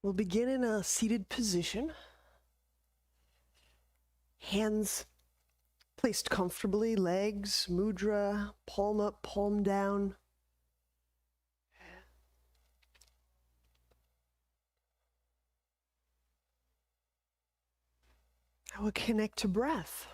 We'll begin in a seated position. Hands placed comfortably, legs, mudra, palm up, palm down. I will connect to breath.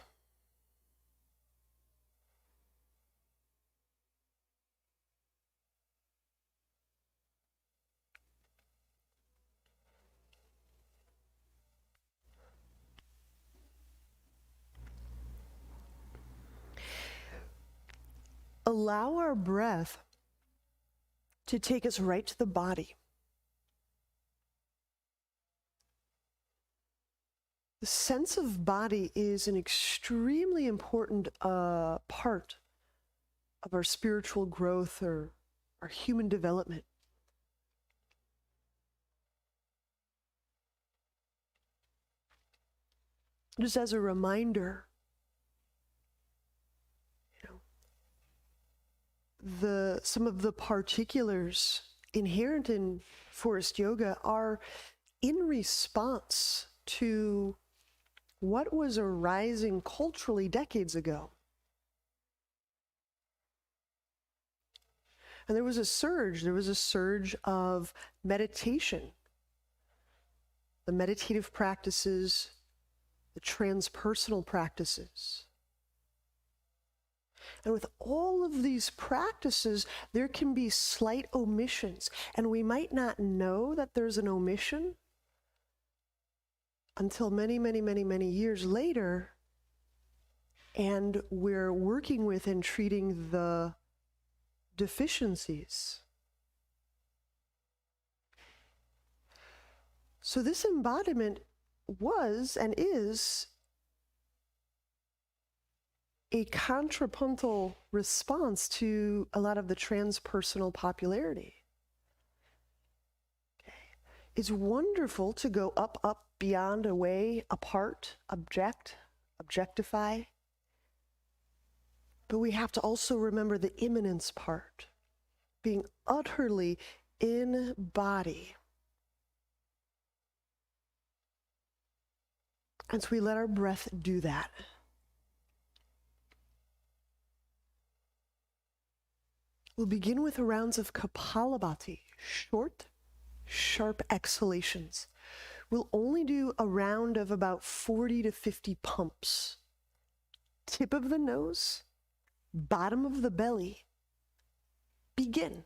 Allow our breath to take us right to the body. The sense of body is an extremely important part of our spiritual growth or our human development. Just as a reminder, some of the particulars inherent in Forrest yoga are in response to what was arising culturally decades ago. And there was a surge of meditation, the meditative practices, the transpersonal practices. And with all of these practices, there can be slight omissions, and we might not know that there's an omission until many, many, many, many years later, and we're working with and treating the deficiencies. So this embodiment was and is a contrapuntal response to a lot of the transpersonal popularity. Okay. It's wonderful to go up, up, beyond, away, apart, objectify. But we have to also remember the immanence part, being utterly in body. And so we let our breath do that. We'll begin with rounds of Kapalabhati, short, sharp exhalations. We'll only do a round of about 40 to 50 pumps. Tip of the nose, bottom of the belly. Begin.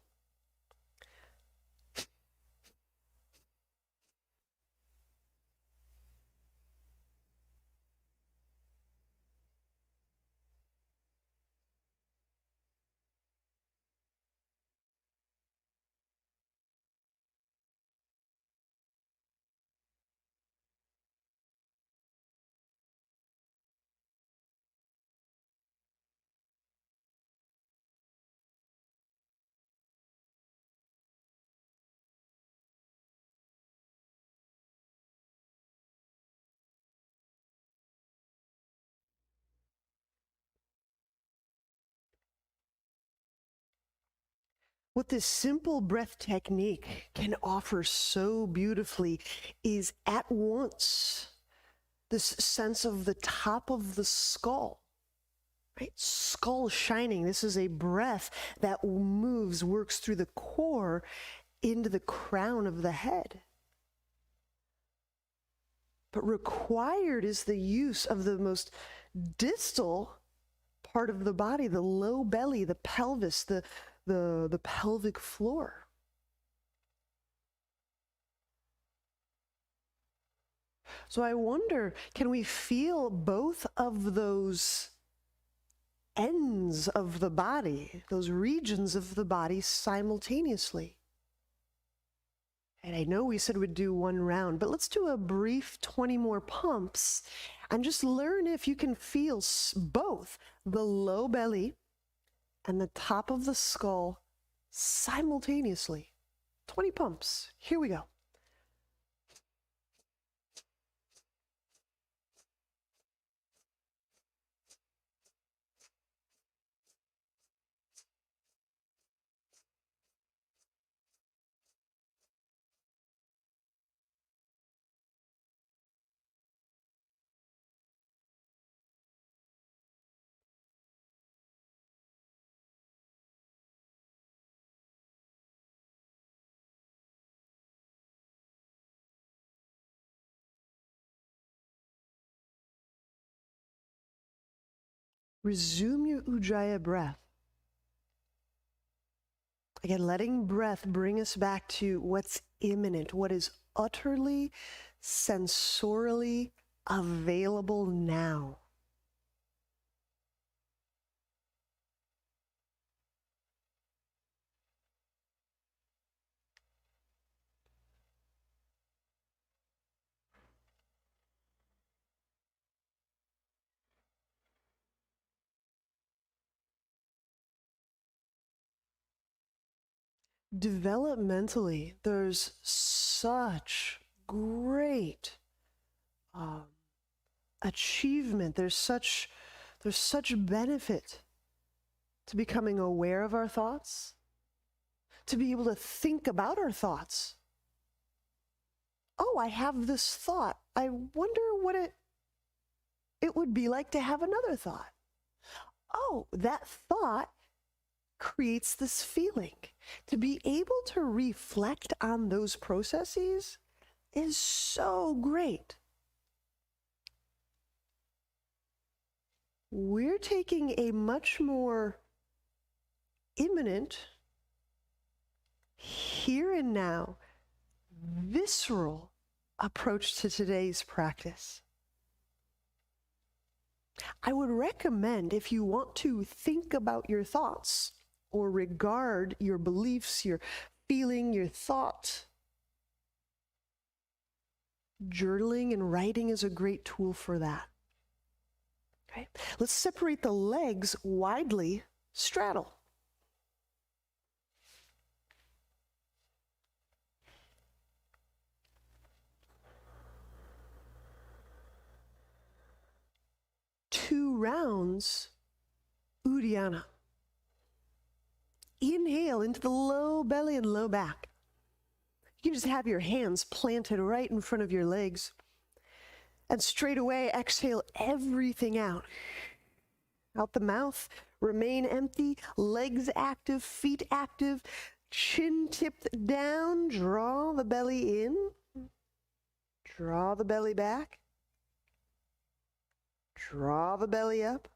What this simple breath technique can offer so beautifully is at once this sense of the top of the skull, right? Skull shining. This is a breath that moves, works through the core into the crown of the head. But required is the use of the most distal part of the body, the low belly, the pelvis, the pelvic floor. So I wonder, can we feel both of those ends of the body, those regions of the body simultaneously? And I know we said we'd do one round, but let's do a brief 20 more pumps and just learn if you can feel both the low belly and the top of the skull simultaneously. 20 pumps. Here we go. Resume your Ujjayi breath. Again, letting breath bring us back to what's imminent, what is utterly, sensorially available now. Developmentally, there's such great achievement. There's such benefit to becoming aware of our thoughts, to be able to think about our thoughts. Oh, I have this thought. I wonder what it would be like to have another thought. Oh, that thought creates this feeling. To be able to reflect on those processes is so great. We're taking a much more imminent, here and now, visceral approach to today's practice. I would recommend, if you want to think about your thoughts or regard your beliefs, your feeling, your thought, journaling and writing is a great tool for that. Okay, let's separate the legs widely, straddle. Two rounds, Uddiyana. Inhale into the low belly and low back. You can just have your hands planted right in front of your legs. And straight away, exhale everything out. Out the mouth, remain empty, legs active, feet active, chin tipped down, draw the belly in, draw the belly back, draw the belly up.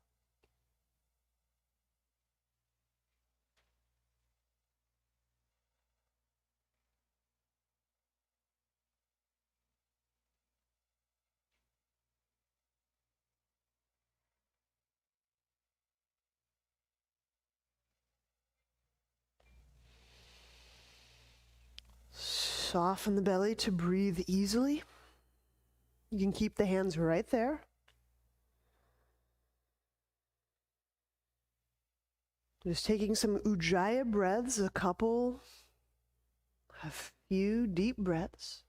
Soften the belly to breathe easily. You can keep the hands right there. Just taking some Ujjayi breaths, a few deep breaths.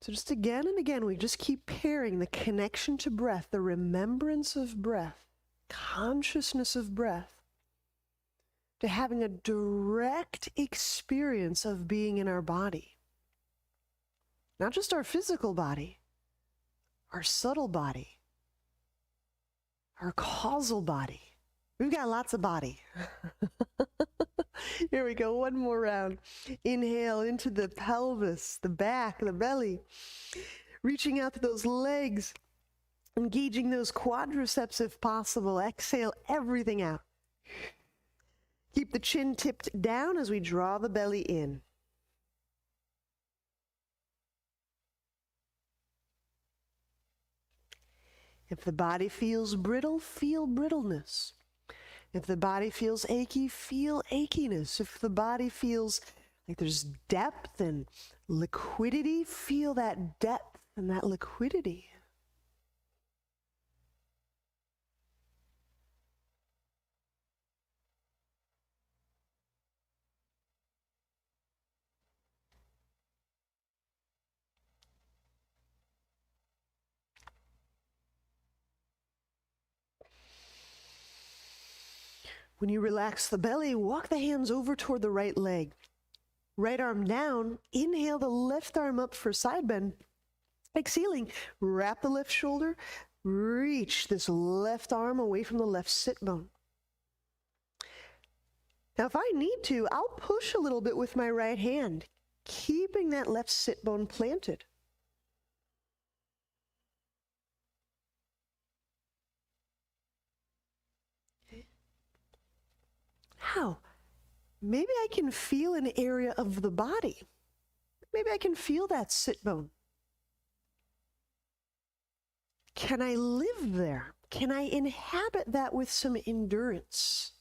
So just again and again, we just keep pairing the connection to breath, the remembrance of breath, consciousness of breath, to having a direct experience of being in our body. Not just our physical body, our subtle body, our causal body. We've got lots of body. Here we go, one more round. Inhale into the pelvis, the back, the belly. Reaching out to those legs, engaging those quadriceps if possible. Exhale everything out. Keep the chin tipped down as we draw the belly in. If the body feels brittle, feel brittleness. If the body feels achy, feel achiness. If the body feels like there's depth and liquidity, feel that depth and that liquidity. When you relax the belly, walk the hands over toward the right leg. Right arm down, inhale the left arm up for side bend. Exhaling, wrap the left shoulder, reach this left arm away from the left sit bone. Now if I need to, I'll push a little bit with my right hand, keeping that left sit bone planted. wow, maybe I can feel an area of the body. Maybe I can feel that sit bone. Can I live there? Can I inhabit that with some endurance?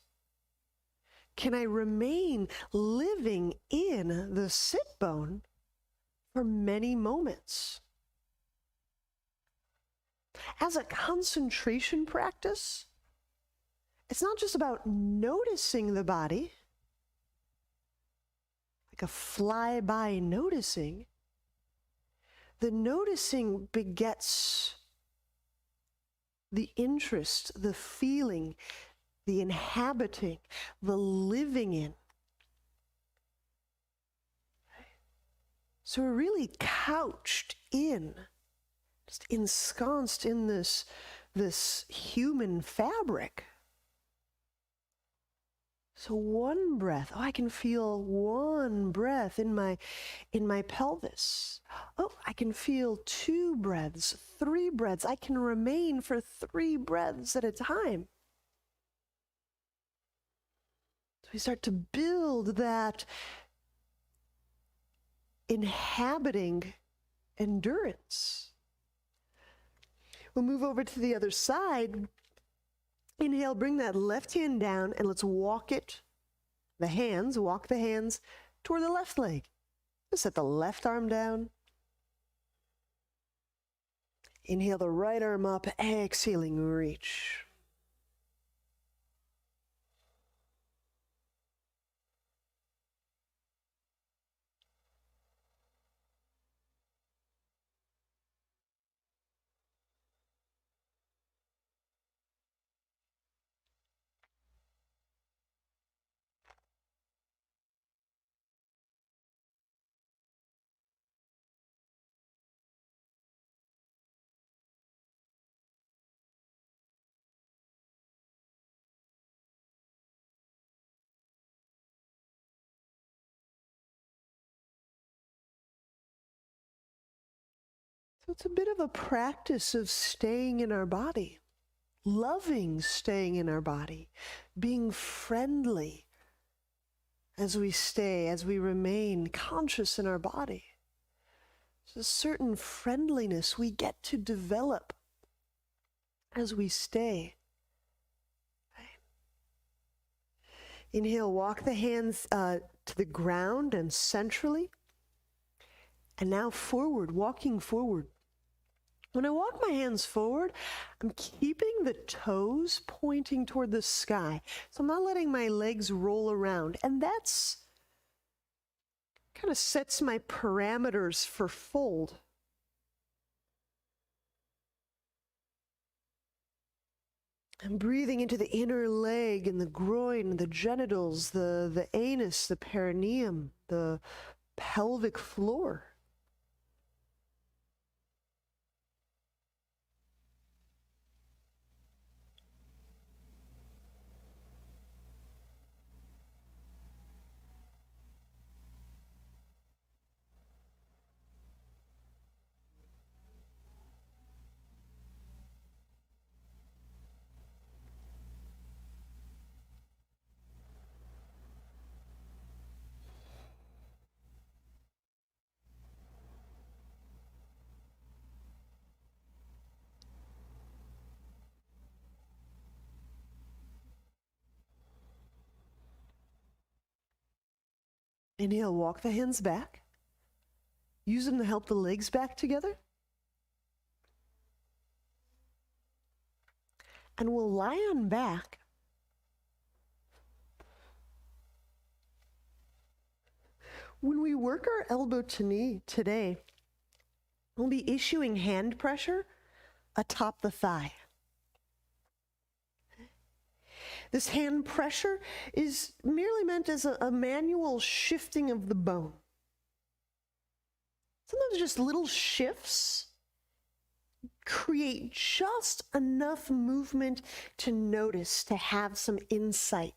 Can I remain living in the sit bone for many moments? As a concentration practice, it's not just about noticing the body, like a fly-by noticing. The noticing begets the interest, the feeling, the inhabiting, the living in. So we're really couched in, just ensconced in this human fabric. So one breath, I can feel one breath in my pelvis. Oh, I can feel 2 breaths, 3 breaths. I can remain for 3 breaths at a time. So we start to build that inhabiting endurance. We'll move over to the other side. Inhale, bring that left hand down and let's walk the hands toward the left leg. Just set the left arm down. Inhale the right arm up, exhaling, reach. So it's a bit of a practice of staying in our body, loving staying in our body, being friendly as we remain conscious in our body. There's a certain friendliness we get to develop as we stay. Inhale, walk the hands to the ground and centrally. And now forward, walking forward. When I walk my hands forward, I'm keeping the toes pointing toward the sky. So I'm not letting my legs roll around. And that's kind of sets my parameters for fold. I'm breathing into the inner leg and the groin, the genitals, the anus, the perineum, the pelvic floor. Inhale, walk the hands back. Use them to help the legs back together. And we'll lie on back. When we work our elbow to knee today, we'll be issuing hand pressure atop the thigh. This hand pressure is merely meant as a manual shifting of the bone. Sometimes just little shifts create just enough movement to notice, to have some insight,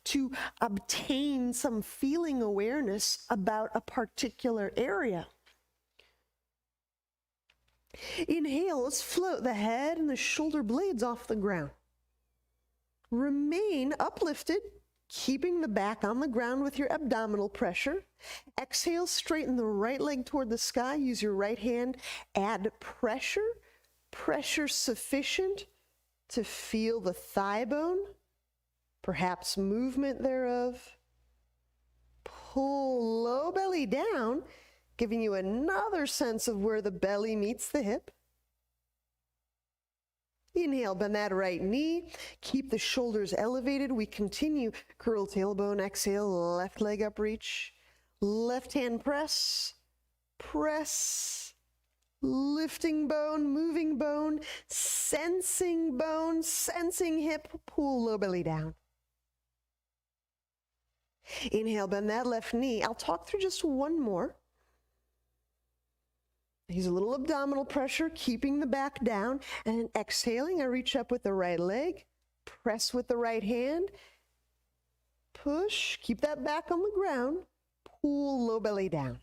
to obtain some feeling awareness about a particular area. Inhale, let's float the head and the shoulder blades off the ground. Remain uplifted, keeping the back on the ground with your abdominal pressure. Exhale, straighten the right leg toward the sky. Use your right hand. Add pressure, pressure sufficient to feel the thigh bone, perhaps movement thereof. Pull low belly down, giving you another sense of where the belly meets the hip. Inhale, bend that right knee. Keep the shoulders elevated. We continue. Curl tailbone, exhale, left leg up reach. Left hand press, press. Lifting bone, moving bone, sensing hip. Pull low belly down. Inhale, bend that left knee. I'll talk through just one more. Use a little abdominal pressure, keeping the back down, and then exhaling, I reach up with the right leg, press with the right hand, push, keep that back on the ground, pull low belly down.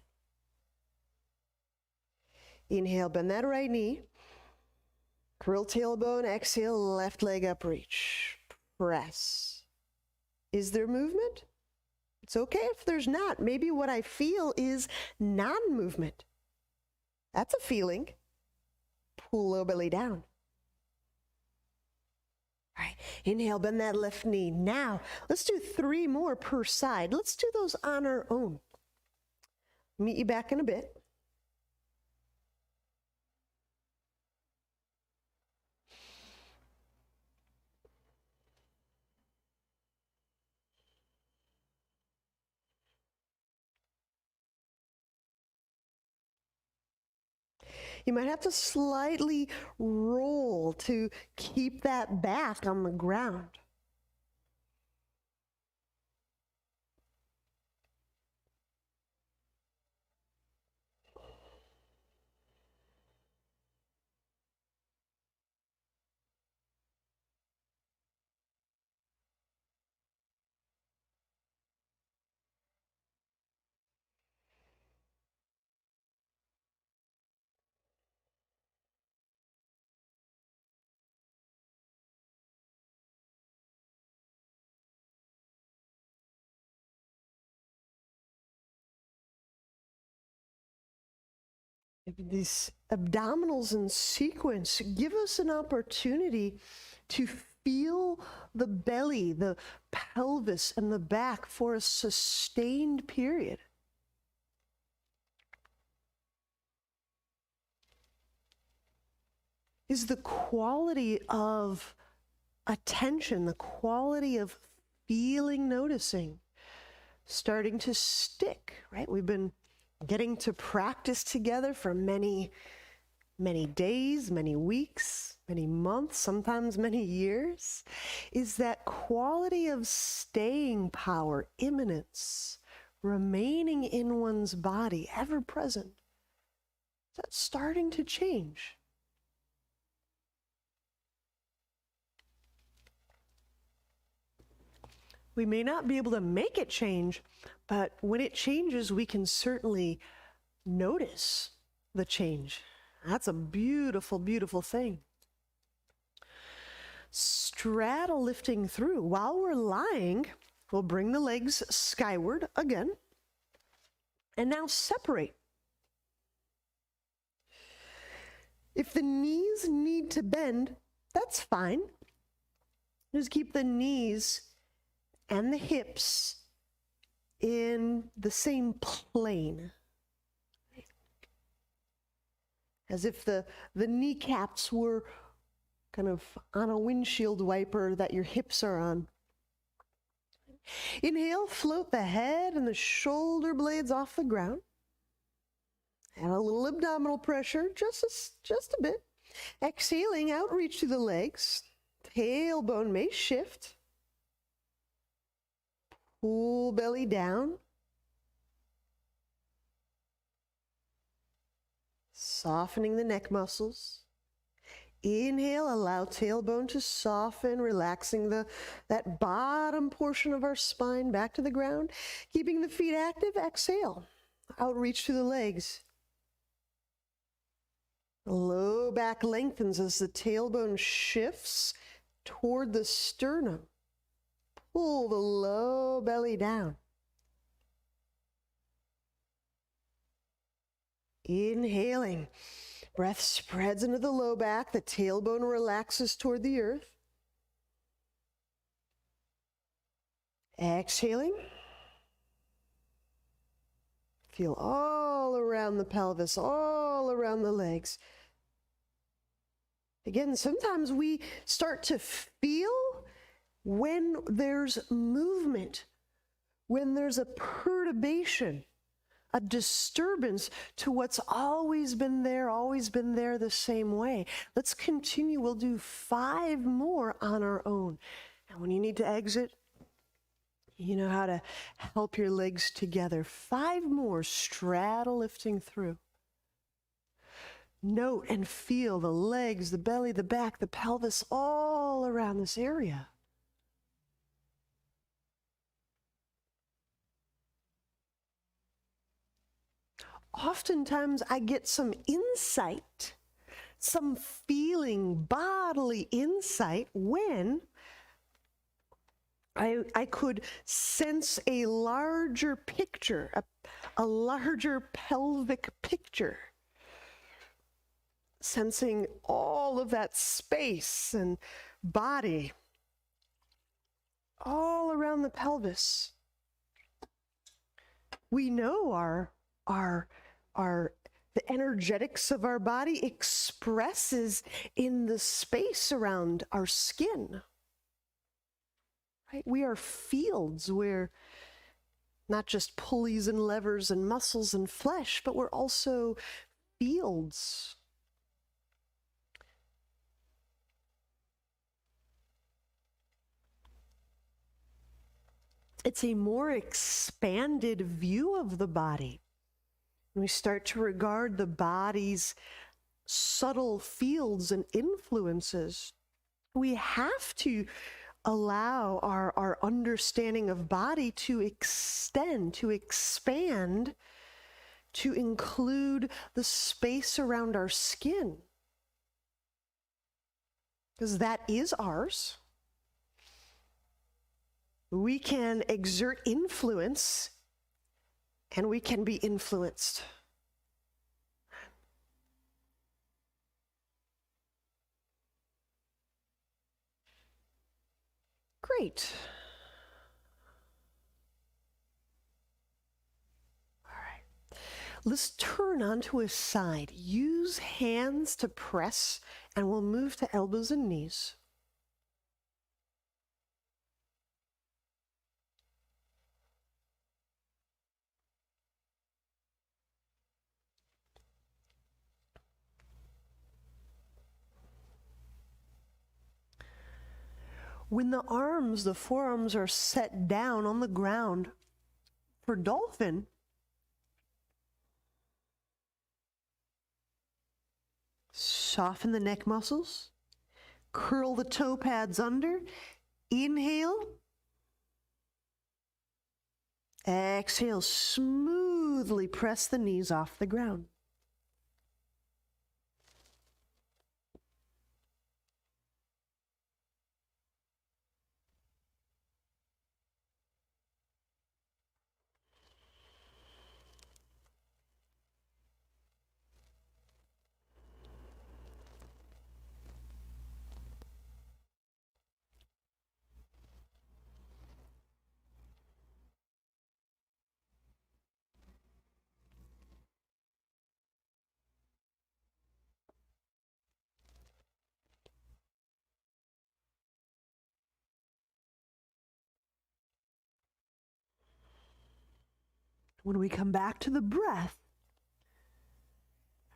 Inhale, bend that right knee, curl tailbone, exhale, left leg up reach, press. Is there movement? It's okay if there's not. Maybe what I feel is non-movement. That's a feeling. Pull low belly down. All right, inhale, bend that left knee. Now, let's do 3 more per side. Let's do those on our own. Meet you back in a bit. You might have to slightly roll to keep that back on the ground. These abdominals in sequence give us an opportunity to feel the belly, the pelvis, and the back for a sustained period. Is the quality of attention, the quality of feeling, noticing, starting to stick, right? We've been getting to practice together for many, many days, many weeks, many months, sometimes many years. Is that quality of staying power, immanence, remaining in one's body, ever present? Is that starting to change? We may not be able to make it change, but when it changes, we can certainly notice the change. That's a beautiful, beautiful thing. Straddle lifting through. While we're lying, we'll bring the legs skyward again. And now separate. If the knees need to bend, that's fine. Just keep the knees and the hips in the same plane. As if the kneecaps were kind of on a windshield wiper that your hips are on. Inhale, float the head and the shoulder blades off the ground. Add a little abdominal pressure, just a bit. Exhaling, outreach to the legs. Tailbone may shift. Pull belly down. Softening the neck muscles. Inhale, allow tailbone to soften, relaxing that bottom portion of our spine back to the ground. Keeping the feet active, exhale. Outreach to the legs. Low back lengthens as the tailbone shifts toward the sternum. Pull the low belly down. Inhaling. Breath spreads into the low back. The tailbone relaxes toward the earth. Exhaling. Feel all around the pelvis, all around the legs. Again, sometimes we start to feel when there's movement, when there's a perturbation, a disturbance to what's always been there the same way. Let's continue. We'll do 5 more on our own. And when you need to exit, you know how to help your legs together. 5 more, straddle lifting through. Note and feel the legs, the belly, the back, the pelvis, all around this area. Oftentimes I get some insight, some feeling, bodily insight when I could sense a larger picture, a larger pelvic picture, sensing all of that space and body all around the pelvis. We know the energetics of our body expresses in the space around our skin. Right? We are fields. We're not just pulleys and levers and muscles and flesh, but we're also fields. It's a more expanded view of the body. We start to regard the body's subtle fields and influences. We have to allow our understanding of body to extend, to expand, to include the space around our skin. Because that is ours. We can exert influence and we can be influenced. Great. All right. Let's turn onto a side. Use hands to press, and we'll move to elbows and knees. When the forearms are set down on the ground for dolphin, soften the neck muscles, curl the toe pads under, inhale, exhale, smoothly press the knees off the ground. When we come back to the breath,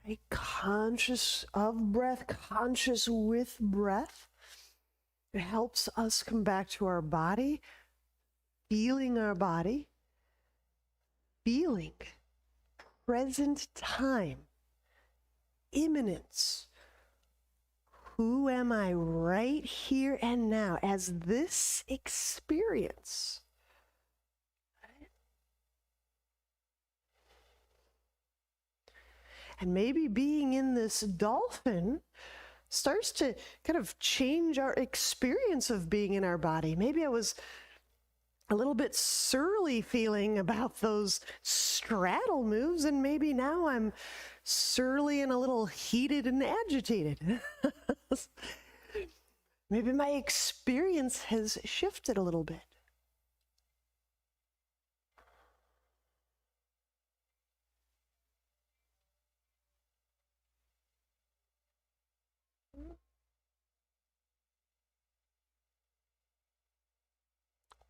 right, conscious of breath, conscious with breath, it helps us come back to our body, feeling our body, feeling present time, immanence. Who am I right here and now as this experience? And maybe being in this dolphin starts to kind of change our experience of being in our body. Maybe I was a little bit surly feeling about those straddle moves, and maybe now I'm surly and a little heated and agitated. Maybe my experience has shifted a little bit.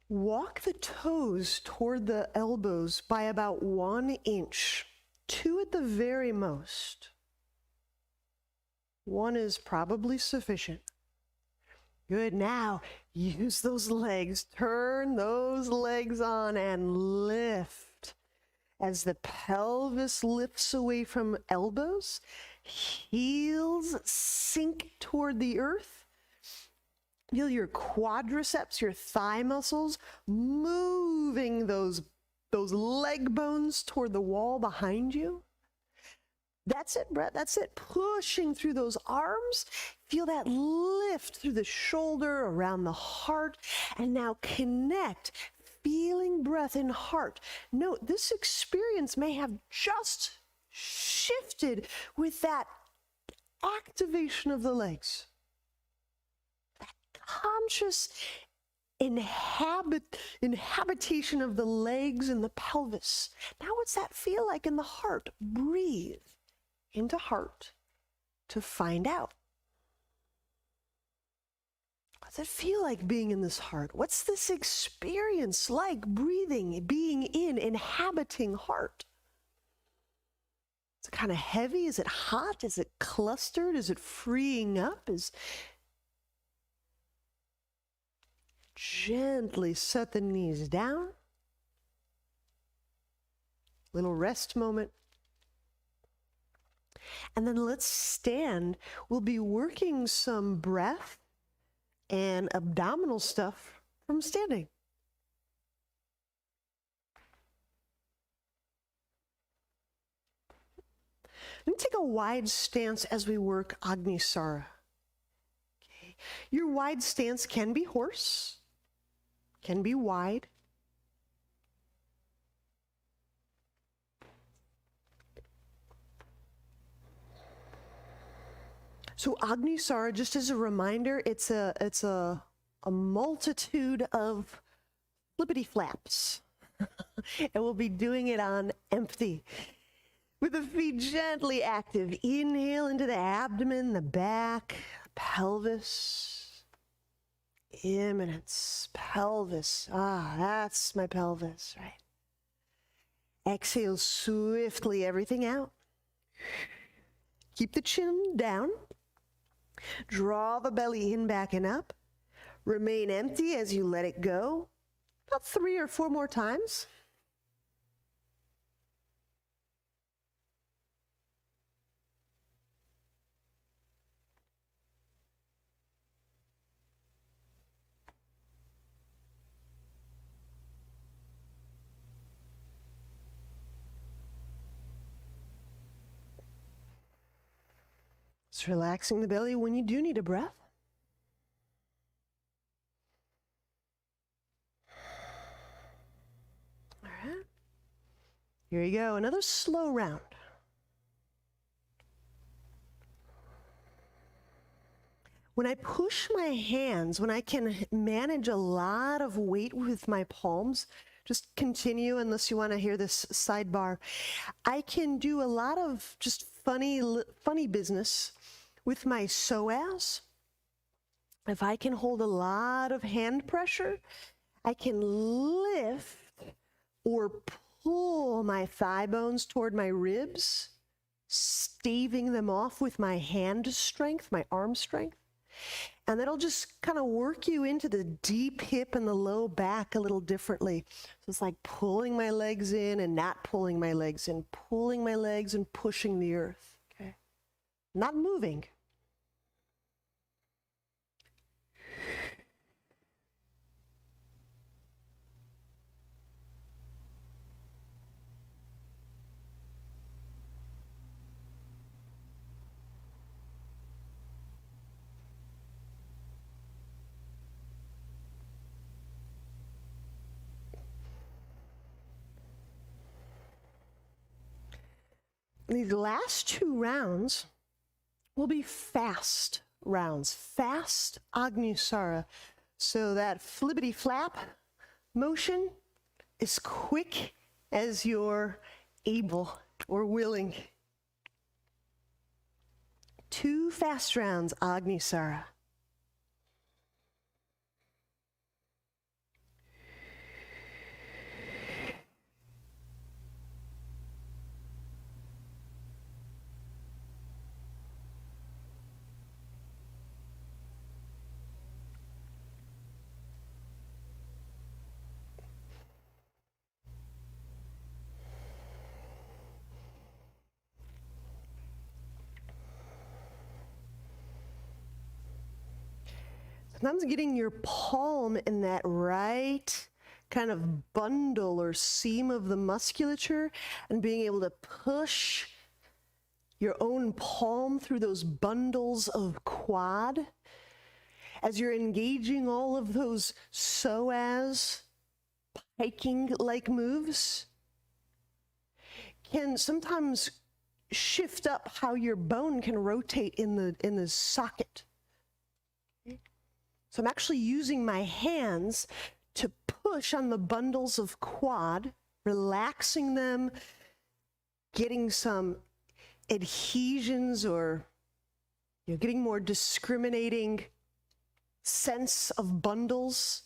Walk the toes toward the elbows by about 1 inch, 2 at the very most. 1 is probably sufficient. Good. Now use those legs, turn those legs on and lift. As the pelvis lifts away from elbows, heels sink toward the earth. Feel your quadriceps, your thigh muscles, moving those leg bones toward the wall behind you. That's it, Brett. That's it. Pushing through those arms. Feel that lift through the shoulder, around the heart. And now connect, feeling breath in heart. Note, this experience may have just shifted with that activation of the legs. Conscious inhabitation of the legs and the pelvis. Now what's that feel like in the heart? Breathe into heart to find out. What's it feel like being in this heart? What's this experience like, breathing, being in, inhabiting heart? Is it kind of heavy? Is it hot? Is it clustered? Is it freeing up? Gently set the knees down. Little rest moment. And then let's stand. We'll be working some breath and abdominal stuff from standing. Let me take a wide stance as we work Agnisara. Okay. Your wide stance can be horse, can be wide. So Agnisara, just as a reminder, it's a multitude of flippity flaps. And we'll be doing it on empty. With the feet gently active. Inhale into the abdomen, the back, pelvis. Imminence, pelvis. Ah, that's my pelvis, right? Exhale swiftly, everything out. Keep the chin down. Draw the belly in, back and up. Remain empty as you let it go. About 3 or 4 more times. Just relaxing the belly when you do need a breath. All right. Here you go. Another slow round. When I push my hands, when I can manage a lot of weight with my palms, just continue unless you want to hear this sidebar. I can do a lot of just funny business with my psoas. If I can hold a lot of hand pressure, I can lift or pull my thigh bones toward my ribs, staving them off with my hand strength, my arm strength. And that'll just kind of work you into the deep hip and the low back a little differently. So it's like pulling my legs in and not pulling my legs in, pulling my legs and pushing the earth, okay? Not moving. These last 2 rounds will be fast rounds, fast Agnisara. So that flippity flap motion as quick as you're able or willing. 2 fast rounds, Agnisara. Sometimes getting your palm in that right kind of bundle or seam of the musculature and being able to push your own palm through those bundles of quad as you're engaging all of those psoas, piking-like moves, can sometimes shift up how your bone can rotate in the socket. So I'm actually using my hands to push on the bundles of quad, relaxing them, getting some adhesions or getting more discriminating sense of bundles,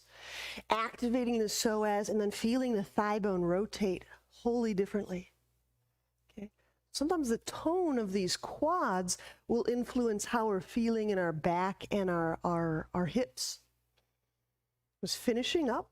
activating the psoas, and then feeling the thigh bone rotate wholly differently. Okay. Sometimes the tone of these quads will influence how we're feeling in our back and our hips. Just finishing up.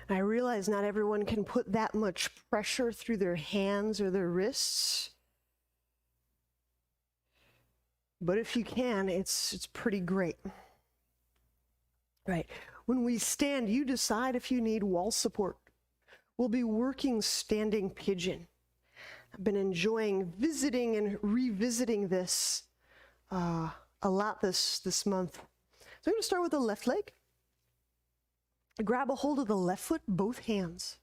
I realize not everyone can put that much pressure through their hands or their wrists. But if you can, it's pretty great. Right. When we stand, you decide if you need wall support. We'll be working standing pigeon. I've been enjoying visiting and revisiting this a lot this month. So I'm going to start with the left leg. Grab a hold of the left foot, both hands.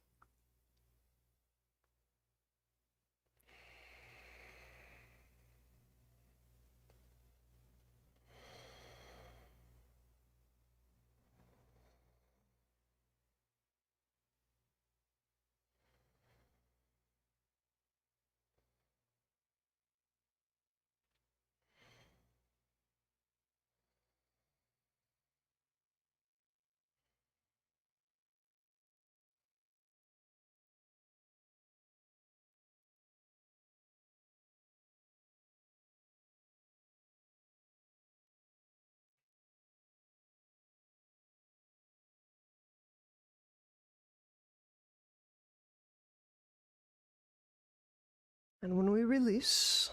And when we release,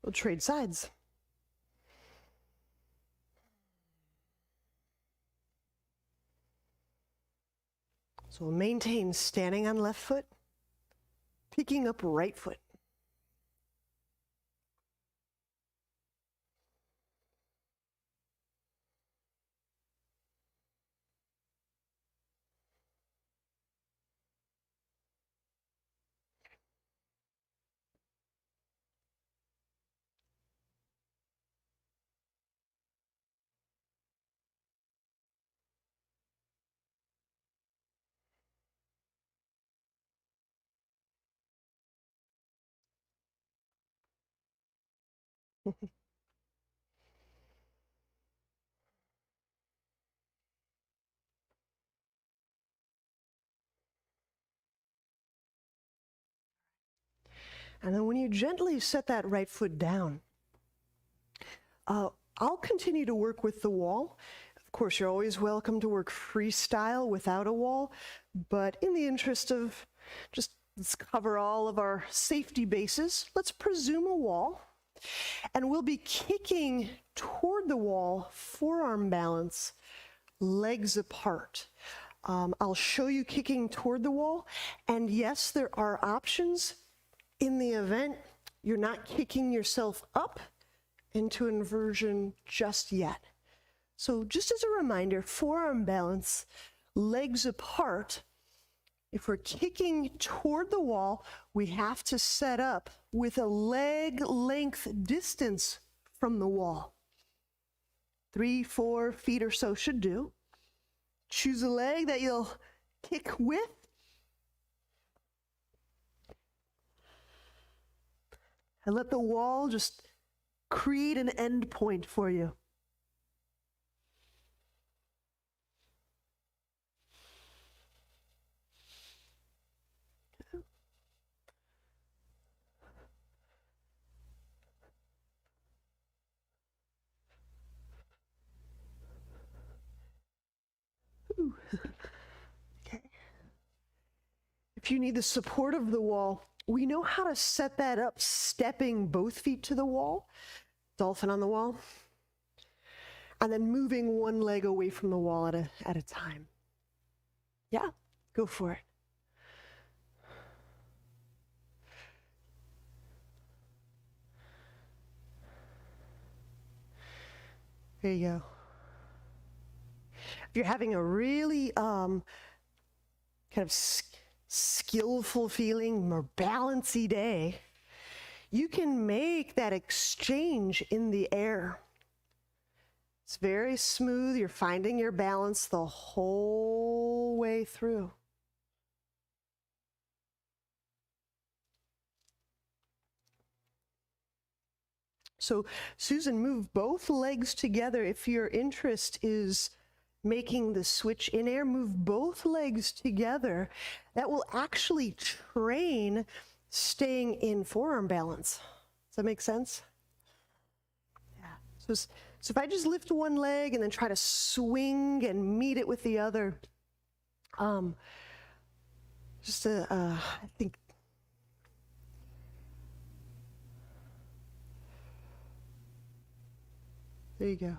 we'll trade sides. So we'll maintain standing on left foot, picking up right foot. And then when you gently set that right foot down, I'll continue to work with the wall. Of course, you're always welcome to work freestyle without a wall, but in the interest of just let's cover all of our safety bases, let's presume a wall. And we'll be kicking toward the wall, forearm balance, legs apart. I'll show you kicking toward the wall. And yes, there are options in the event you're not kicking yourself up into inversion just yet. So just as a reminder, forearm balance, legs apart. If we're kicking toward the wall, we have to set up with a leg length distance from the wall. 3-4 feet or so should do. Choose a leg that you'll kick with. And let the wall just create an end point for you. Okay. If you need the support of the wall, we know how to set that up, stepping both feet to the wall, dolphin on the wall, and then moving one leg away from the wall at a time. Yeah, go for it. There you go. If you're having a really kind of skillful feeling, more balancy day, you can make that exchange in the air. It's very smooth. You're finding your balance the whole way through. So, Susan, move both legs together. If your interest is making the switch in air, move both legs together. That will actually train staying in forearm balance. Does that make sense? Yeah. So if I just lift one leg and then try to swing and meet it with the other, I think. There you go.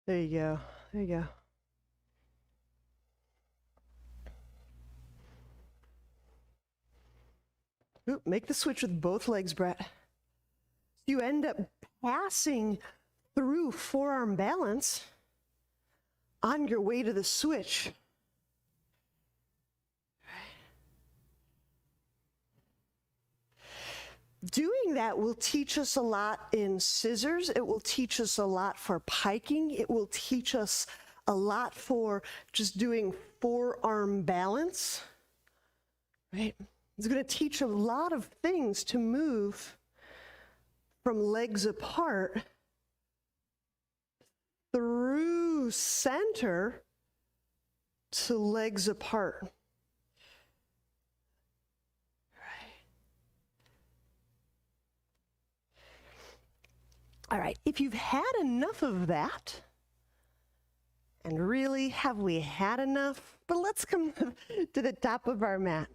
There you go. There you go. Oop, make the switch with both legs, Brett. You end up passing through forearm balance on your way to the switch. Doing that will teach us a lot in scissors. It will teach us a lot for piking. It will teach us a lot for just doing forearm balance, right? It's going to teach a lot of things to move from legs apart through center to legs apart. All right, if you've had enough of that, and really, have we had enough? But let's come to the top of our mat.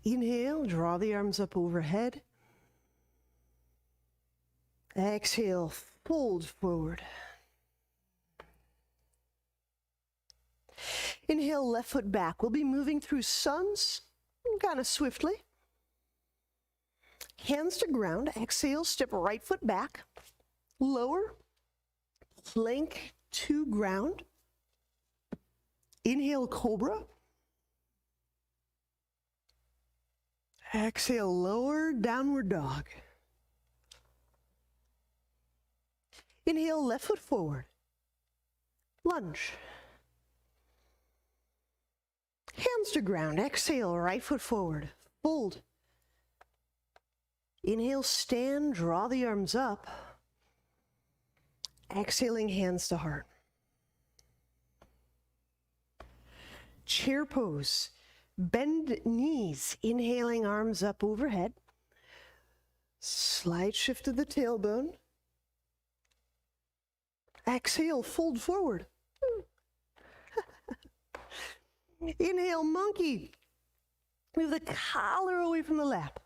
Inhale, draw the arms up overhead. Exhale, fold forward. Inhale, left foot back. We'll be moving through suns kind of swiftly. Hands to ground. Exhale, step right foot back. Lower, plank to ground. Inhale, cobra. Exhale, lower, downward dog. Inhale, left foot forward. Lunge. Hands to ground. Exhale, right foot forward. Fold. Inhale, stand, draw the arms up. Exhaling, hands to heart. Chair pose. Bend knees. Inhaling, arms up overhead. Slight shift of the tailbone. Exhale, fold forward. Inhale, monkey. Move the collar away from the lap.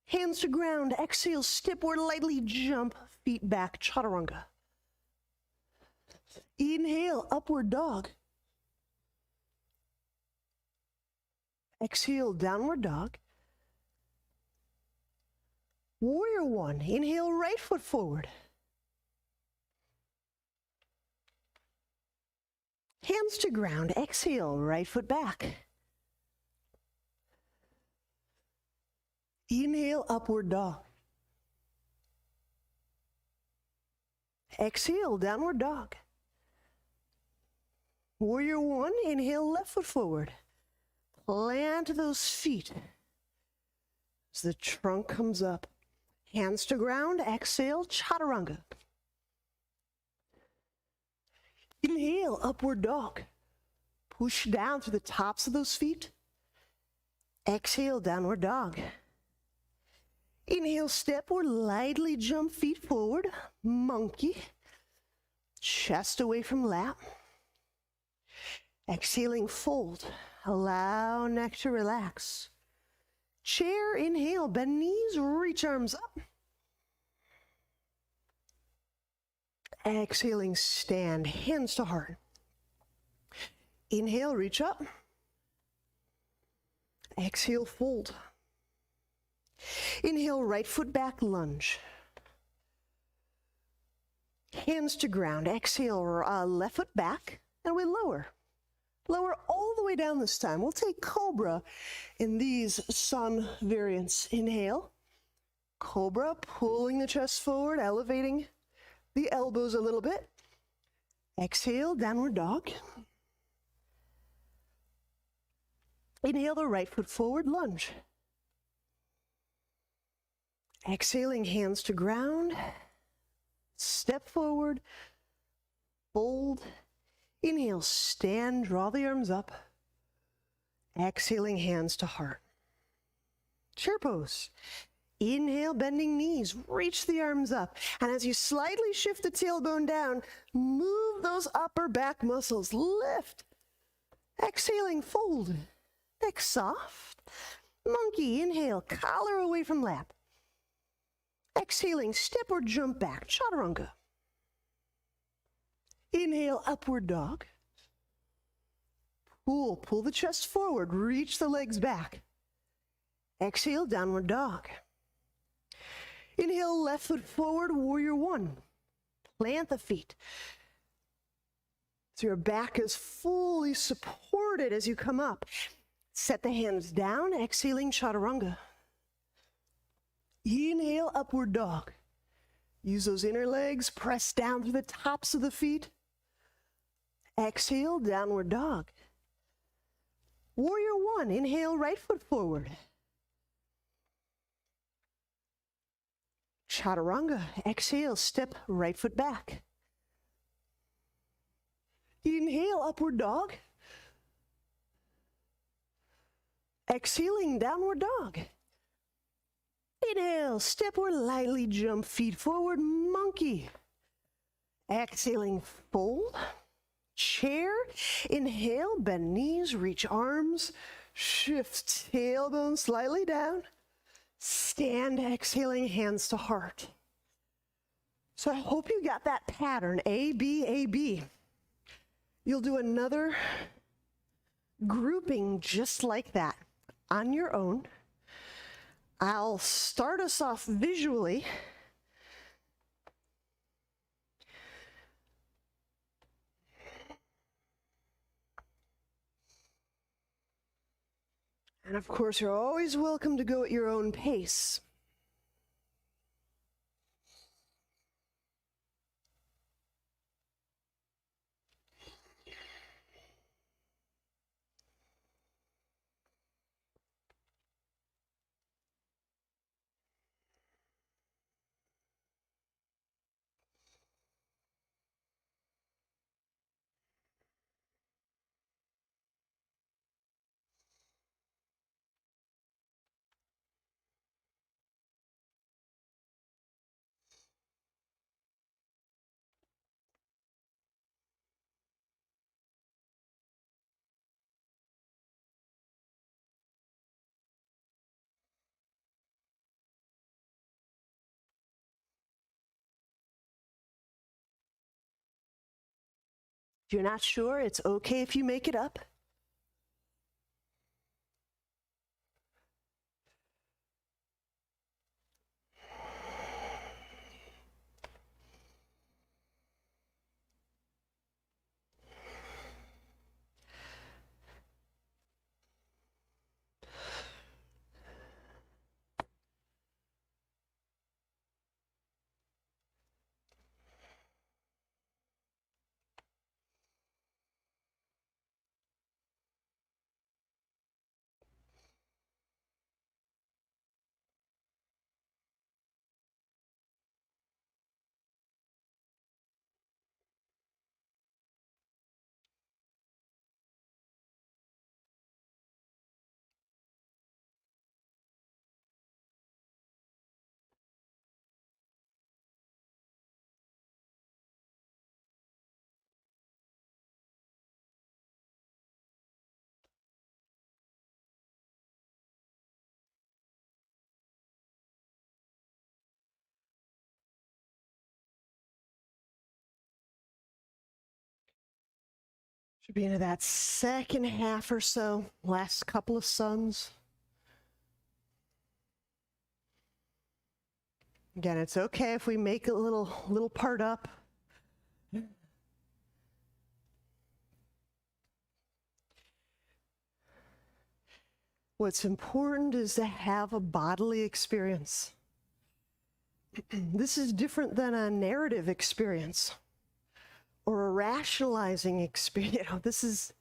Hands to ground. Exhale, step or lightly jump. Feet back, chaturanga. Inhale, upward dog. Exhale, downward dog. Warrior one. Inhale, right foot forward. Hands to ground. Exhale, right foot back. Inhale, upward dog. Exhale, downward dog. Warrior one. Inhale, left foot forward. Plant those feet as the trunk comes up. Hands to ground. Exhale, chaturanga. Inhale, upward dog. Push down through the tops of those feet. Exhale, downward dog. Inhale, step or lightly jump feet forward. Monkey. Chest away from lap. Exhaling, fold. Allow neck to relax. Chair, inhale, bend knees, reach arms up. Exhaling, stand, hands to heart. Inhale, reach up. Exhale, fold. Inhale, right foot back, lunge. Hands to ground. Exhale, left foot back, and we lower. Lower all the way down this time. We'll take cobra in these sun variants. Inhale, cobra, pulling the chest forward, elevating the elbows a little bit. Exhale, downward dog. Inhale the right foot forward, lunge. Exhaling, hands to ground. Step forward, fold. Inhale, stand, draw the arms up. Exhaling, hands to heart. Chair pose. Inhale, bending knees, reach the arms up. And as you slightly shift the tailbone down, move those upper back muscles, lift. Exhaling, fold. Neck soft. Monkey, inhale, collar away from lap. Exhaling, step or jump back, chaturanga. Inhale, upward dog. Pull the chest forward, reach the legs back. Exhale, downward dog. Inhale, left foot forward, warrior one. Plant the feet. So your back is fully supported as you come up. Set the hands down, exhaling, chaturanga. Inhale, upward dog. Use those inner legs, press down through the tops of the feet. Exhale, downward dog. Warrior one, inhale, right foot forward. Chaturanga, exhale, step right foot back. Inhale, upward dog. Exhaling, downward dog. Inhale, step or lightly jump feet forward, monkey. Exhaling, fold. Chair, inhale, bend knees, reach arms, Shift tailbone slightly down. Stand, exhaling, hands to heart. So I hope you got that pattern, A, B, A, B. You'll do another grouping just like that on your own. I'll start us off visually. And of course, you're always welcome to go at your own pace. If you're not sure, it's okay if you make it up. Should be into that second half or so, last couple of suns. Again, it's okay if we make a little part up. What's important is to have a bodily experience. This is different than a narrative experience or a rationalizing experience. This is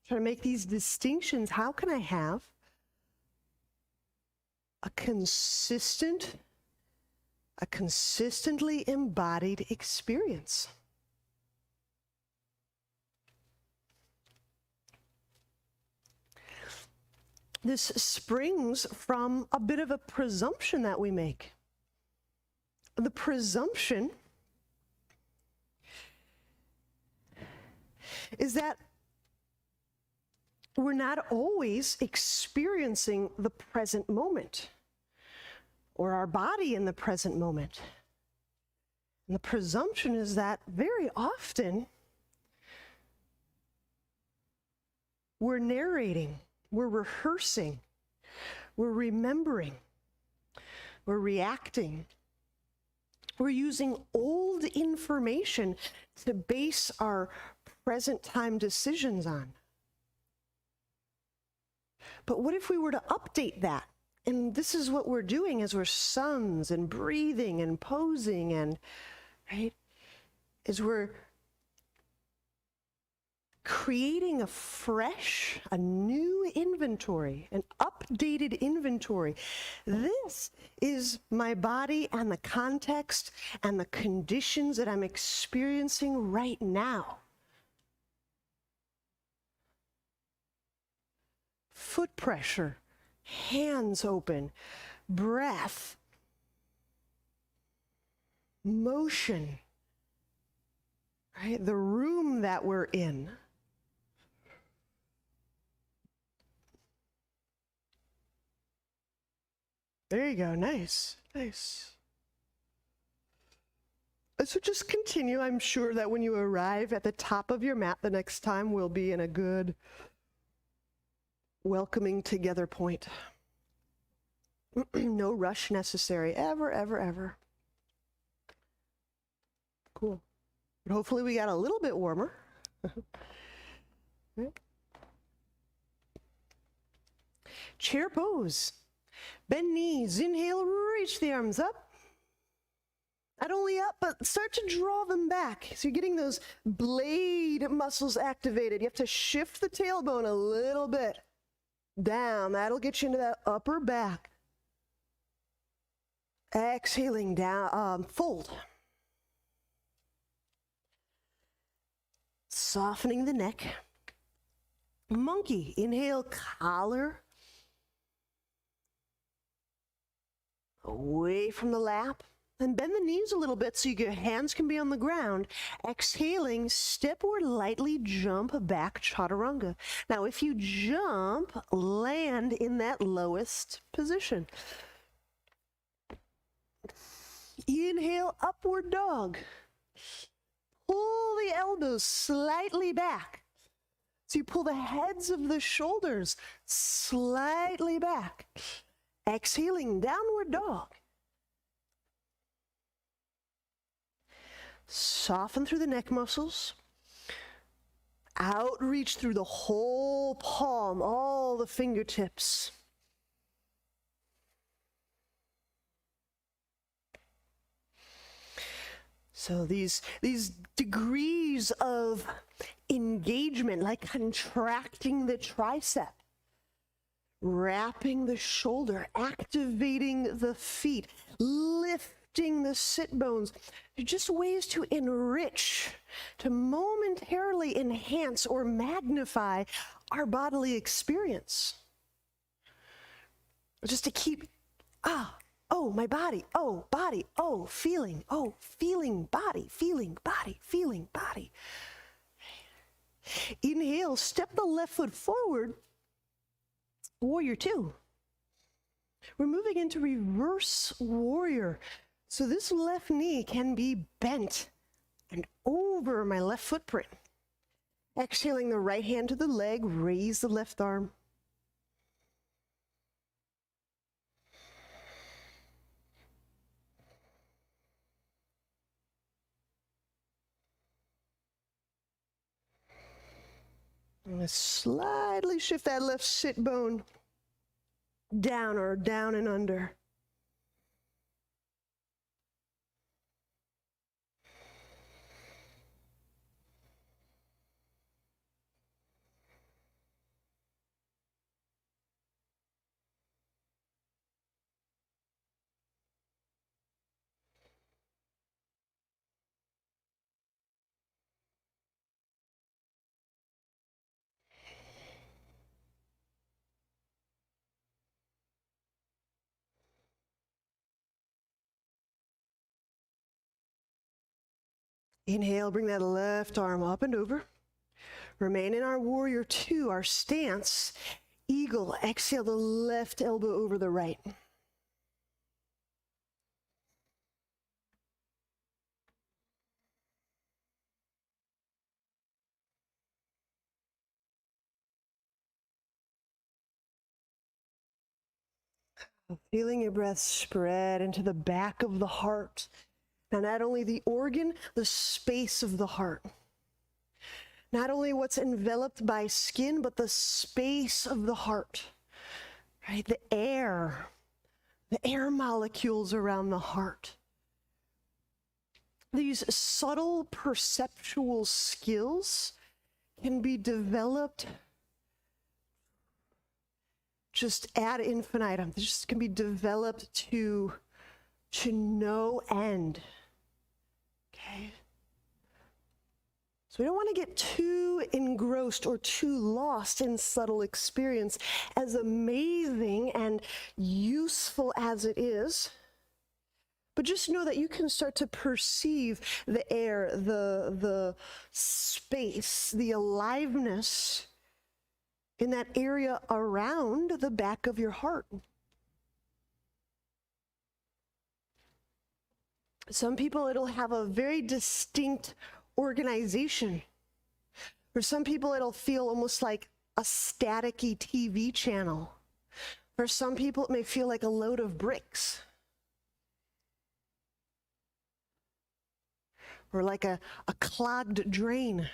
trying to make these distinctions. How can I have a consistently embodied experience? This springs from a bit of a presumption that we make. The presumption is that we're not always experiencing the present moment or our body in the present moment. And the presumption is that very often we're narrating, we're rehearsing, we're remembering, we're reacting. We're using old information to base our present time decisions on. But what if we were to update that? And this is what we're doing as we're suns and breathing and posing and, right? Is we're creating a new inventory, an updated inventory. This is my body and the context and the conditions that I'm experiencing right now. Foot pressure, hands open, breath, motion, right? The room that we're in. There you go. Nice. Nice. So just continue. I'm sure that when you arrive at the top of your mat the next time, we'll be in a good welcoming together point. No rush necessary. Ever, ever, ever. Cool. But hopefully we got a little bit warmer. Chair pose. Bend knees. Inhale, reach the arms up. Not only up, but start to draw them back. So you're getting those blade muscles activated. You have to shift the tailbone a little bit down. That'll get you into that upper back. Exhaling down, fold. Softening the neck. Monkey. Inhale, collar. Away from the lap. And bend the knees a little bit so your hands can be on the ground. Exhaling, step or lightly jump back, chaturanga. Now, if you jump, land in that lowest position. Inhale, upward dog. Pull the elbows slightly back. So you pull the heads of the shoulders slightly back. Exhaling, downward dog. Soften through the neck muscles. Outreach through the whole palm, all the fingertips. So these degrees of engagement, like contracting the tricep, wrapping the shoulder, activating the feet, lifting the sit bones. They're just ways to enrich, to momentarily enhance or magnify our bodily experience. Just to keep, oh, my body, oh, feeling, body, feeling, body, feeling, body. Inhale, step the left foot forward, warrior two. We're moving into reverse warrior. So this left knee can be bent and over my left footprint. Exhaling the right hand to the leg, raise the left arm. I'm going to slightly shift that left sit bone down or down and under. Inhale, bring that left arm up and over. Remain in our warrior two, our stance. Eagle, exhale the left elbow over the right. Feeling your breath spread into the back of the heart. Now, not only the organ, the space of the heart. Not only what's enveloped by skin, but the space of the heart, right? The air molecules around the heart. These subtle perceptual skills can be developed just ad infinitum. They just can be developed to no end. Okay? So we don't want to get too engrossed or too lost in subtle experience, as amazing and useful as it is. But just know that you can start to perceive the air, the space, the aliveness in that area around the back of your heart. Some people, it'll have a very distinct organization. For some people, it'll feel almost like a staticky TV channel. For some people, it may feel like a load of bricks. Or like a clogged drain.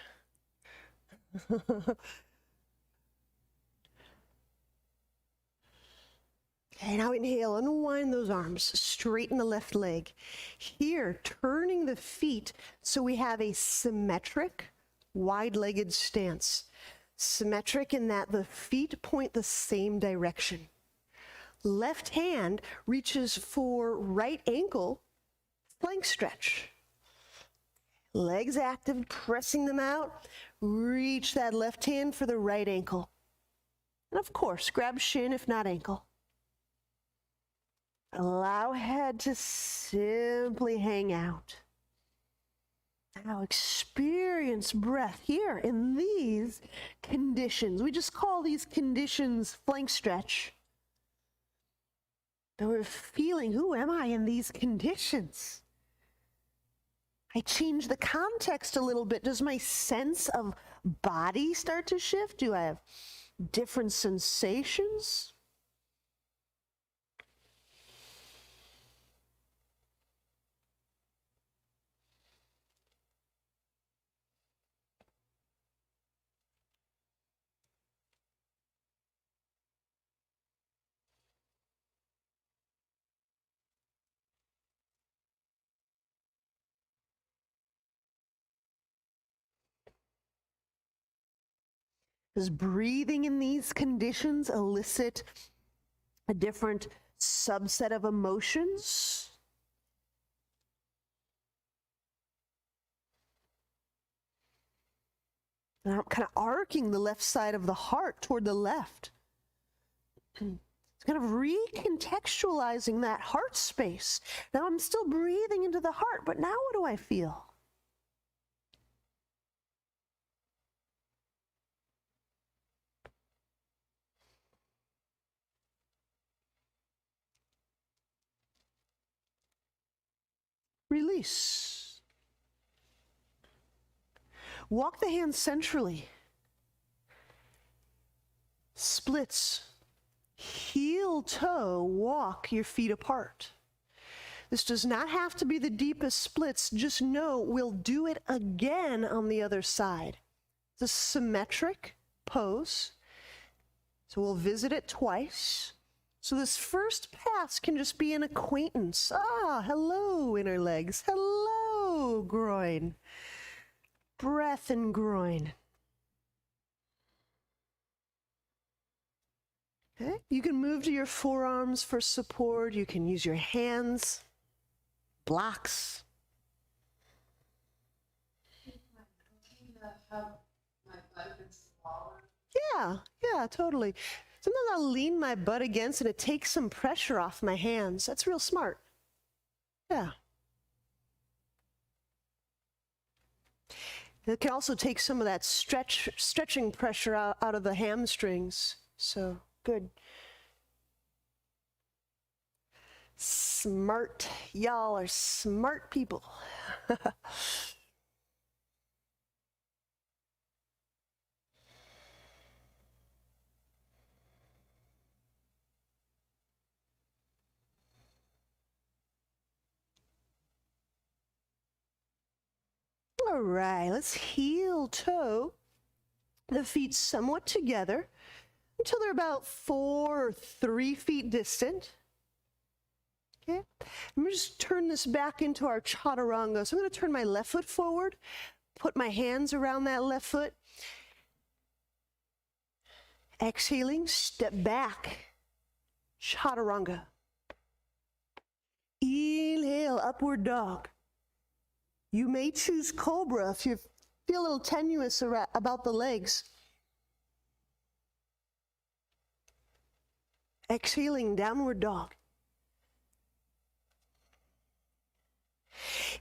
Okay, now inhale, unwind those arms, straighten the left leg. Here, turning the feet so we have a symmetric, wide-legged stance. Symmetric in that the feet point the same direction. Left hand reaches for right ankle, flank stretch. Legs active, pressing them out. Reach that left hand for the right ankle. And of course, grab shin if not ankle. Allow head to simply hang out. Now experience breath here in these conditions. We just call these conditions flank stretch. But we're feeling, who am I in these conditions? I change the context a little bit. Does my sense of body start to shift? Do I have different sensations? Does breathing in these conditions elicit a different subset of emotions? And I'm kind of arcing the left side of the heart toward the left. It's kind of recontextualizing that heart space. Now I'm still breathing into the heart, but now what do I feel? Release. Walk the hands centrally. Splits. Heel toe, walk your feet apart. This does not have to be the deepest splits. Just know we'll do it again on the other side. It's a symmetric pose. So we'll visit it twice. So this first pass can just be an acquaintance. Ah, hello, inner legs. Hello, groin. Breath and groin. Okay, you can move to your forearms for support. You can use your hands, blocks. Yeah, totally. Sometimes I'll lean my butt against and it takes some pressure off my hands. That's real smart. Yeah. It can also take some of that stretching pressure out of the hamstrings. So, good. Smart. Y'all are smart people. All right, let's heel toe the feet somewhat together until they're about 4 or 3 feet distant. Okay, I'm going to just turn this back into our chaturanga. So I'm going to turn my left foot forward, put my hands around that left foot. Exhaling, step back, chaturanga. Inhale, upward dog. You may choose cobra if you feel a little tenuous about the legs. Exhaling, downward dog.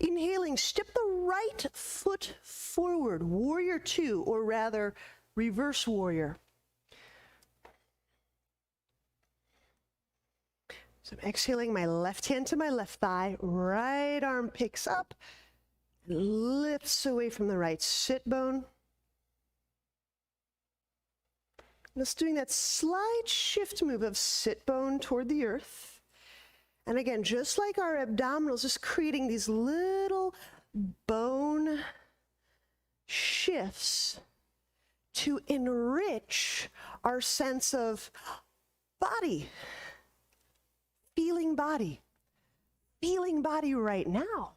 Inhaling, step the right foot forward, warrior 2, or rather, reverse warrior. So I'm exhaling my left hand to my left thigh, right arm picks up, and lifts away from the right sit bone. Just doing that slight shift move of sit bone toward the earth. And again, just like our abdominals, just creating these little bone shifts to enrich our sense of body. Feeling body right now.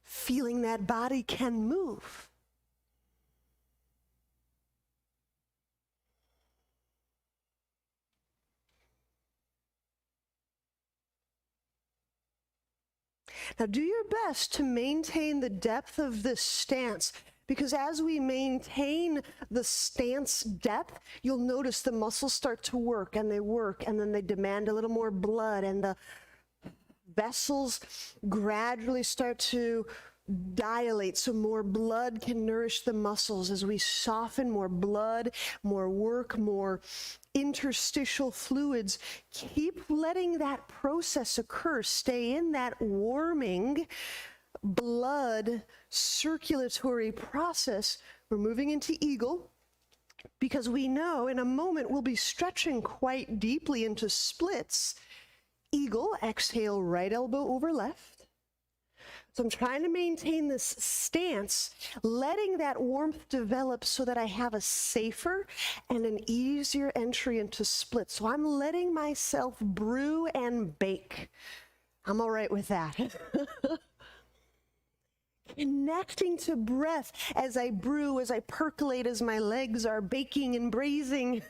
Feeling that body can move. Now do your best to maintain the depth of this stance, because as we maintain the stance depth, you'll notice the muscles start to work, and then they demand a little more blood, and the vessels gradually start to dilate so more blood can nourish the muscles as we soften. More blood, more work, more interstitial fluids. Keep letting that process occur. Stay in that warming blood circulatory process. We're moving into eagle because we know in a moment we'll be stretching quite deeply into splits. Eagle, exhale, right elbow over left. So I'm trying to maintain this stance, letting that warmth develop so that I have a safer and an easier entry into splits. So I'm letting myself brew and bake. I'm all right with that. Connecting to breath as I brew, as I percolate, as my legs are baking and braising.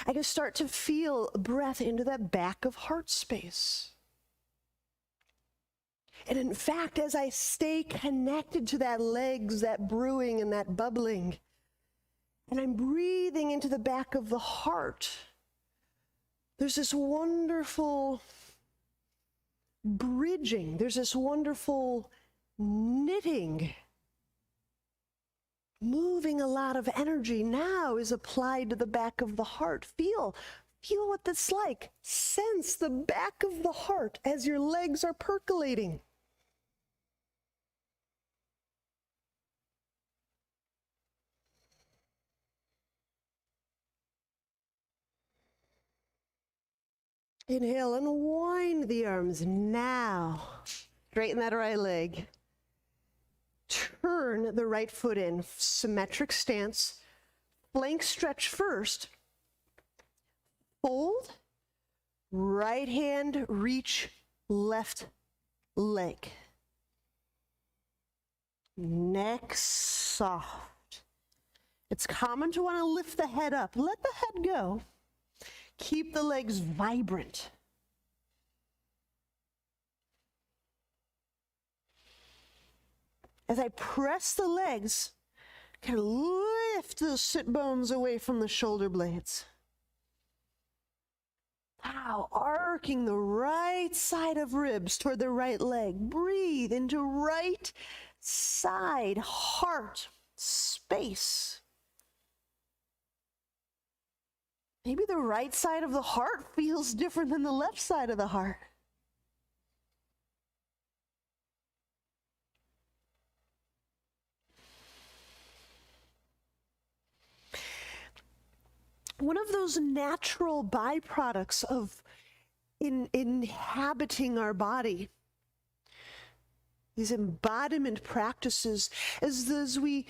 I can start to feel breath into that back of heart space. And in fact, as I stay connected to that legs, that brewing and that bubbling, and I'm breathing into the back of the heart, there's this wonderful bridging, there's this wonderful knitting. Moving a lot of energy now is applied to the back of the heart. Feel what that's like. Sense the back of the heart as your legs are percolating. Inhale, unwind the arms. Now, straighten that right leg. Turn the right foot in, symmetric stance. Flank stretch first. Fold. Right hand, reach left leg. Neck soft. It's common to want to lift the head up. Let the head go. Keep the legs vibrant. As I press the legs, kind of lift the sit bones away from the shoulder blades. Wow, arcing the right side of ribs toward the right leg. Breathe into right side, heart, space. Maybe the right side of the heart feels different than the left side of the heart. One of those natural byproducts of inhabiting our body, these embodiment practices, as we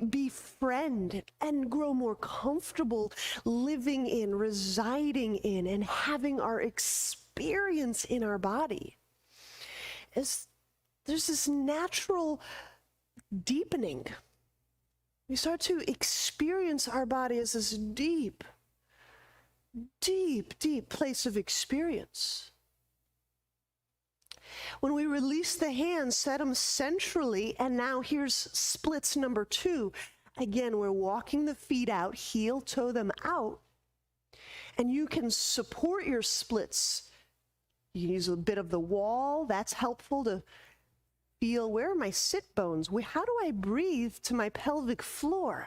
befriend and grow more comfortable living in, residing in, and having our experience in our body, is there's this natural deepening. We start to experience our body as this deep, deep, deep place of experience. When we release the hands, set them centrally, and now here's splits number 2. Again, we're walking the feet out, heel toe them out, and you can support your splits. You can use a bit of the wall. That's helpful to feel, where are my sit bones? How do I breathe to my pelvic floor?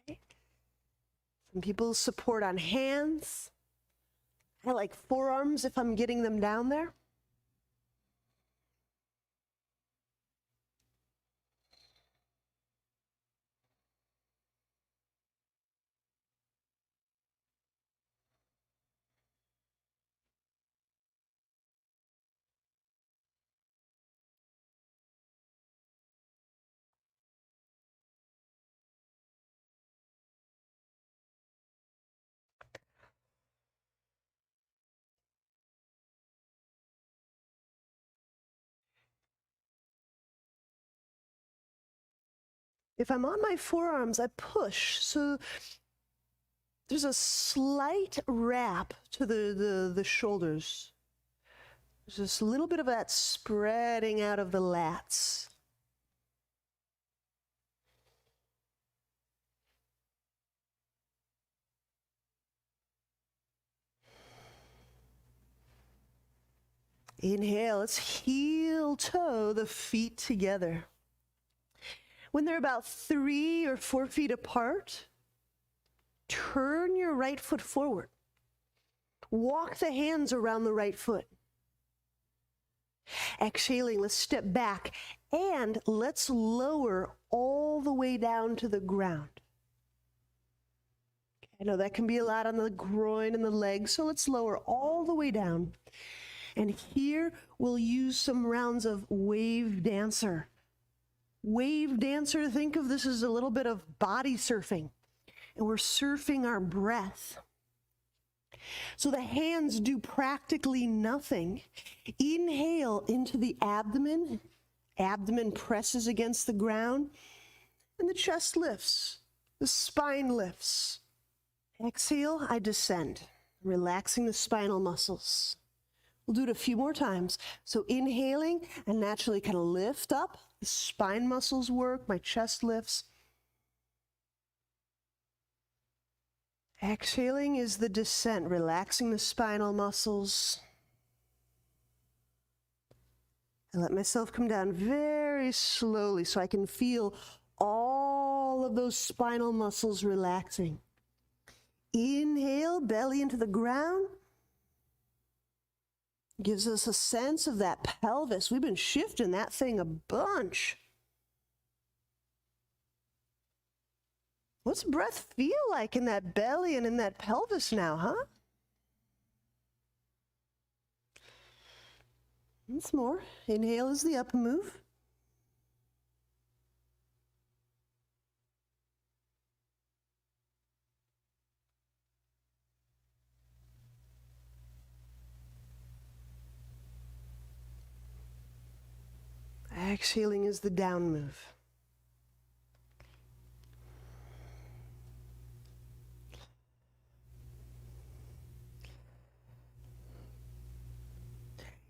Right? Some people support on hands. I like forearms if I'm getting them down there. If I'm on my forearms, I push. So there's a slight wrap to the shoulders. There's just a little bit of that spreading out of the lats. Inhale, let's heel toe the feet together. When they're about 3 or 4 feet apart, turn your right foot forward. Walk the hands around the right foot. Exhaling, let's step back and let's lower all the way down to the ground. I know that can be a lot on the groin and the legs, so let's lower all the way down. And here we'll use some rounds of wave dancer. Wave dancer, think of this as a little bit of body surfing. And we're surfing our breath. So the hands do practically nothing. Inhale into the abdomen. Abdomen presses against the ground. And the chest lifts. The spine lifts. Exhale, I descend, relaxing the spinal muscles. We'll do it a few more times. So inhaling and naturally kind of lift up. The spine muscles work, my chest lifts. Exhaling is the descent, relaxing the spinal muscles. I let myself come down very slowly so I can feel all of those spinal muscles relaxing. Inhale, belly into the ground. Gives us a sense of that pelvis. We've been shifting that thing a bunch. What's breath feel like in that belly and in that pelvis now, huh? Once more. Inhale is the up move. Exhaling is the down move.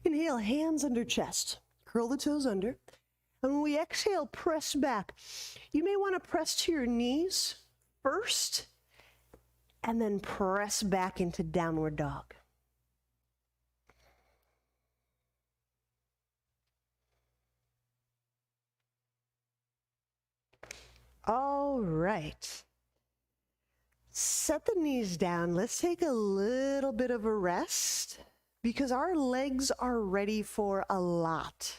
Inhale, hands under chest. Curl the toes under. And when we exhale, press back. You may want to press to your knees first, and then press back into downward dog. All right. Set the knees down. Let's take a little bit of a rest because our legs are ready for a lot.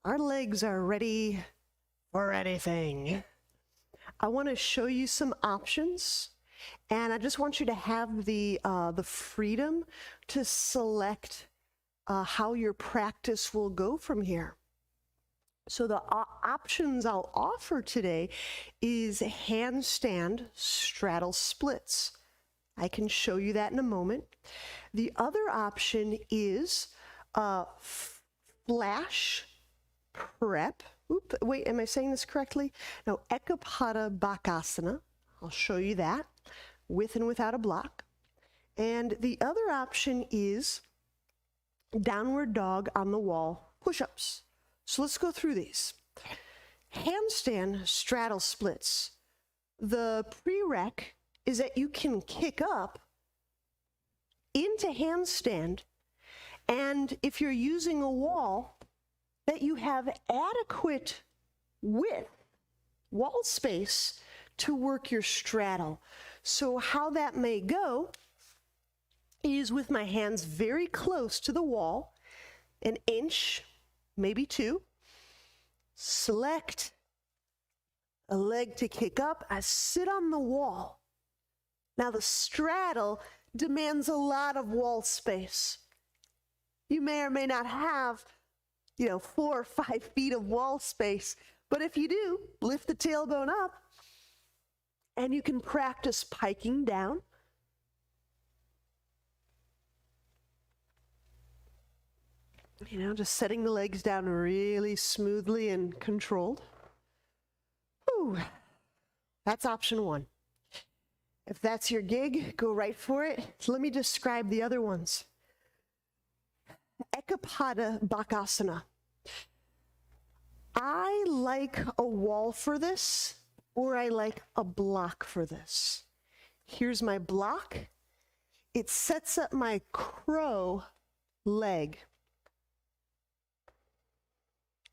Our legs are ready for anything. I want to show you some options, and I just want you to have the freedom to select how your practice will go from here. So the options I'll offer today is handstand straddle splits. I can show you that in a moment. The other option is flash prep. Wait, am I saying this correctly? No, Ekapata Bakasana. I'll show you that with and without a block. And the other option is downward dog on the wall push-ups. So let's go through these. Handstand straddle splits. The prereq is that you can kick up into handstand, and if you're using a wall, that you have adequate width, wall space, to work your straddle. So how that may go is with my hands very close to the wall, an inch, maybe 2. Select a leg to kick up. I sit on the wall. Now the straddle demands a lot of wall space. You may or may not have, 4 or 5 feet of wall space, but if you do, lift the tailbone up and you can practice piking down. Just setting the legs down really smoothly and controlled. Whew. That's option 1. If that's your gig, go right for it. So let me describe the other ones. Ekapata Bakasana. I like a wall for this, or I like a block for this. Here's my block. It sets up my crow leg.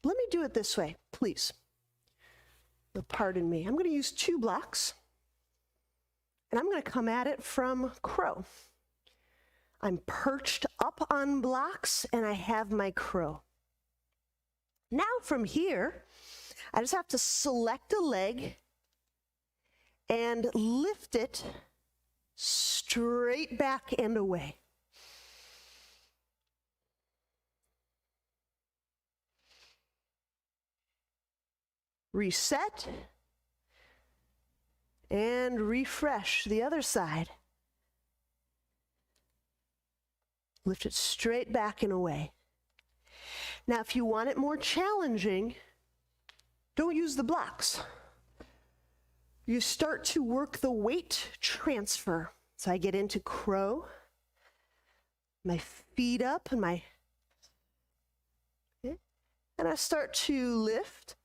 Let me do it this way, please. Pardon me. I'm going to use 2 blocks, and I'm going to come at it from crow. I'm perched up on blocks, and I have my crow. Now from here, I just have to select a leg and lift it straight back and away. Reset and refresh the other side. Lift it straight back and away. Now, if you want it more challenging, don't use the blocks. You start to work the weight transfer. So I get into crow, my feet up and and I start to lift.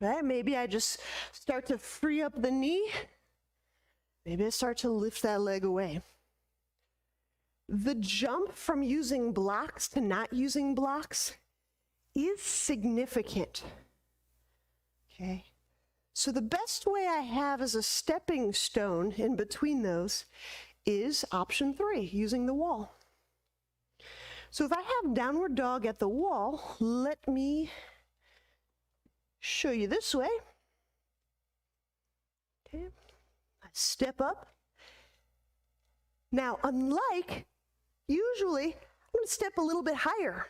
Right? Maybe I just start to free up the knee. Maybe I start to lift that leg away. The jump from using blocks to not using blocks is significant. Okay? So the best way I have as a stepping stone in between those is option 3, using the wall. So if I have downward dog at the wall, let me show you this way. Okay, I step up. Now, usually, I'm going to step a little bit higher.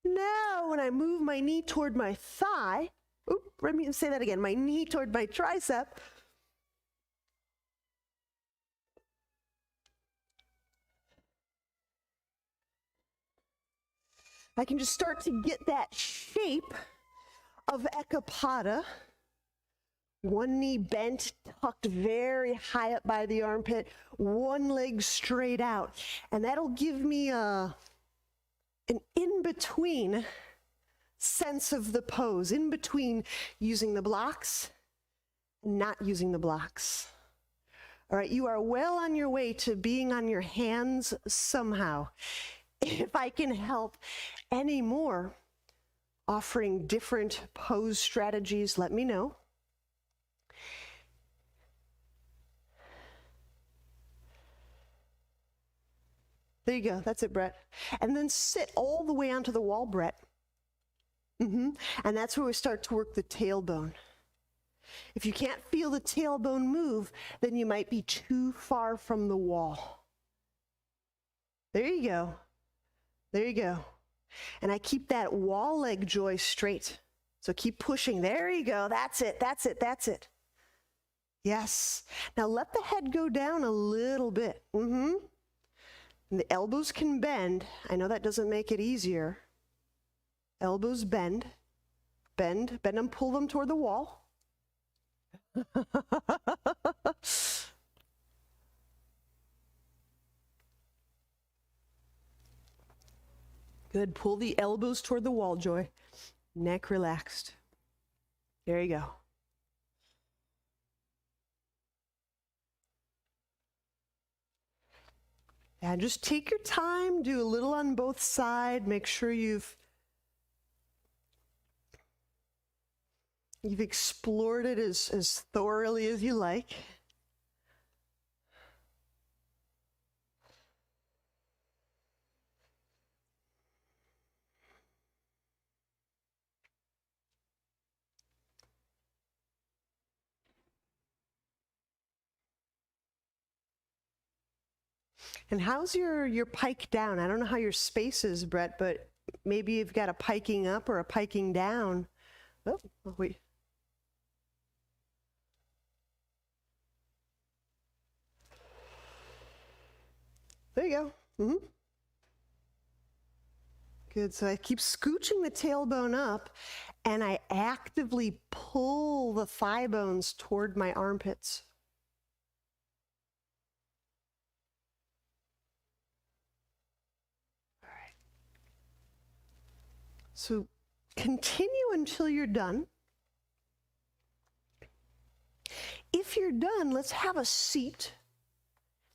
Now, when I move my knee toward my thigh, let me say that again, my knee toward my tricep, I can just start to get that shape of Ekapata. One knee bent, tucked very high up by the armpit, one leg straight out. And that'll give me an in-between sense of the pose, in between using the blocks and not using the blocks. All right, you are well on your way to being on your hands somehow. If I can help any more offering different pose strategies, let me know. There you go. That's it, Brett. And then sit all the way onto the wall, Brett. And that's where we start to work the tailbone. If you can't feel the tailbone move, then you might be too far from the wall. There you go. There you go. And I keep that wall leg joy straight. So keep pushing. There you go. That's it. That's it. That's it. Yes. Now let the head go down a little bit. And the elbows can bend. I know that doesn't make it easier. Elbows bend. Bend and pull them toward the wall. Good. Pull the elbows toward the wall, Joy. Neck relaxed. There you go. And just take your time, do a little on both sides, make sure you've You've explored it as thoroughly as you like. And how's your pike down? I don't know how your space is, Brett, but maybe you've got a piking up or a piking down. Oh, wait. There you go. Mm-hmm. Good. So I keep scooching the tailbone up, and I actively pull the thigh bones toward my armpits. All right. So continue until you're done. If you're done, let's have a seat.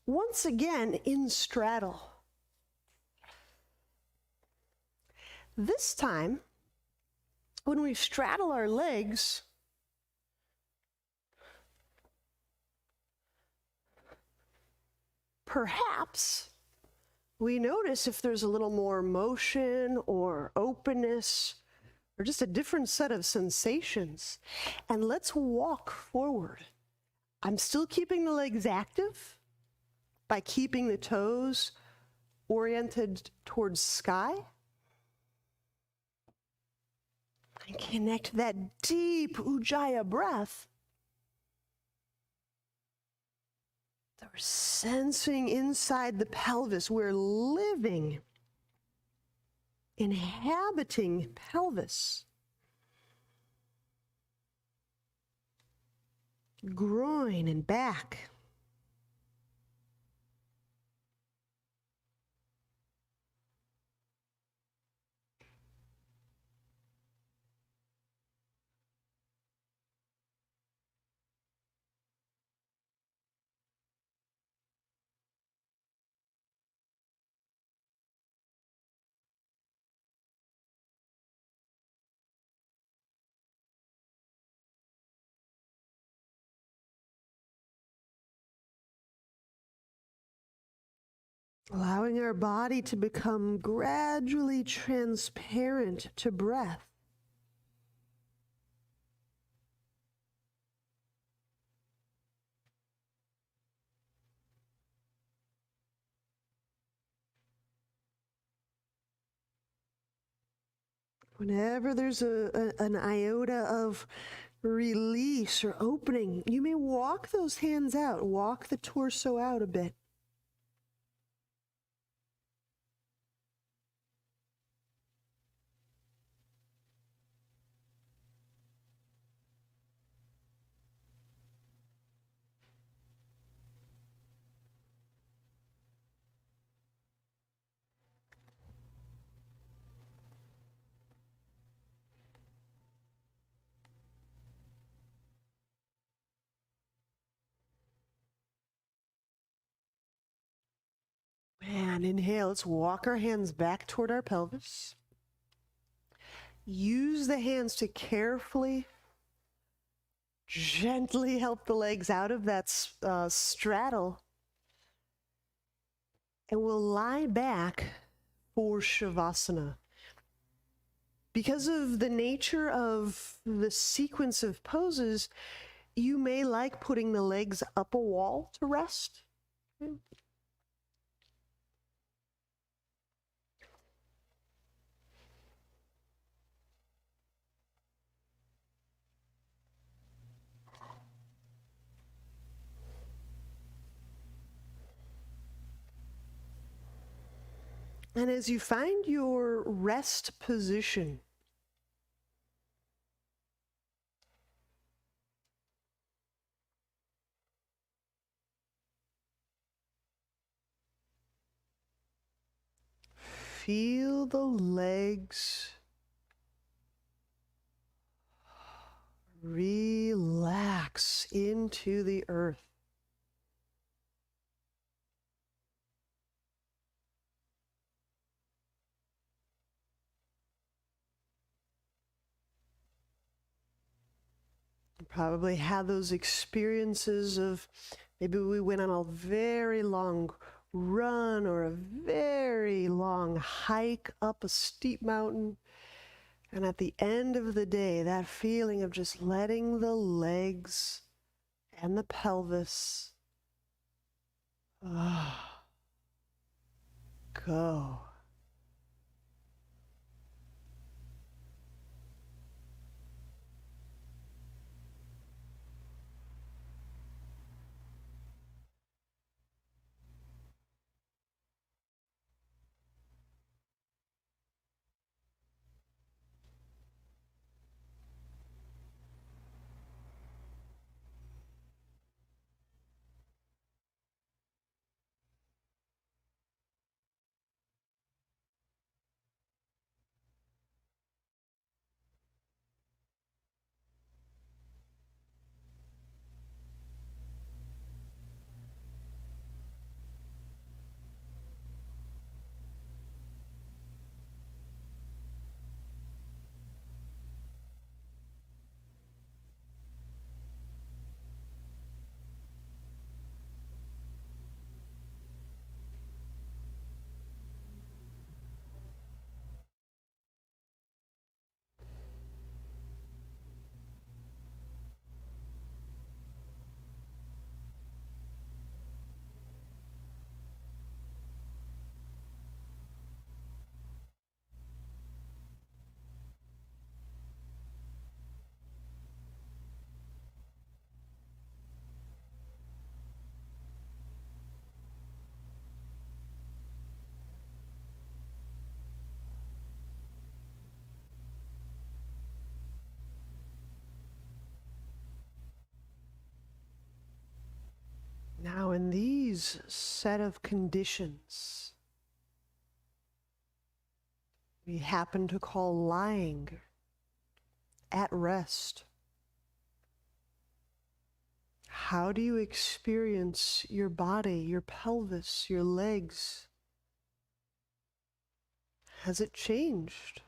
Once again, in straddle. This time, when we straddle our legs, perhaps we notice if there's a little more motion or openness or just a different set of sensations. And let's walk forward. I'm still keeping the legs active by keeping the toes oriented towards sky. And connect that deep Ujjayi breath. We're sensing inside the pelvis. We're living, inhabiting pelvis. Groin and back. Allowing our body to become gradually transparent to breath. Whenever there's an iota of release or opening, you may walk those hands out, walk the torso out a bit. And inhale, let's walk our hands back toward our pelvis. Use the hands to carefully, gently help the legs out of that straddle. And we'll lie back for Shavasana. Because of the nature of the sequence of poses, you may like putting the legs up a wall to rest. And as you find your rest position, feel the legs relax into the earth. Probably had those experiences of maybe we went on a very long run or a very long hike up a steep mountain. And at the end of the day, that feeling of just letting the legs and the pelvis go. Now, in these set of conditions, we happen to call lying, at rest. How do you experience your body, your pelvis, your legs? Has it changed?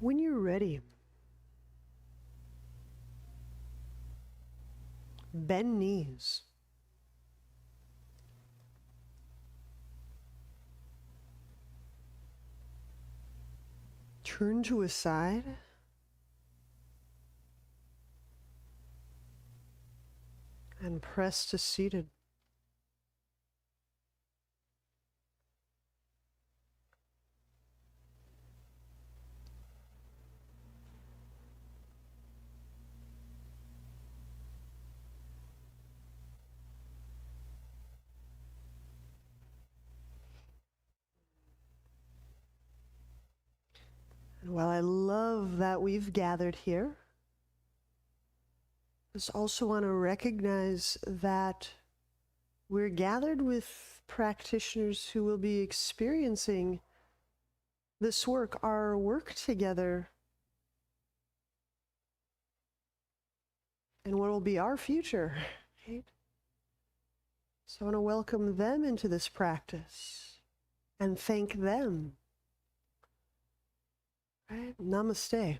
When you're ready, bend knees. Turn to a side. And press to seated. And while I love that we've gathered here, I just also want to recognize that we're gathered with practitioners who will be experiencing this work, our work together, and what will be our future, right? So I want to welcome them into this practice and thank them. Right? Namaste.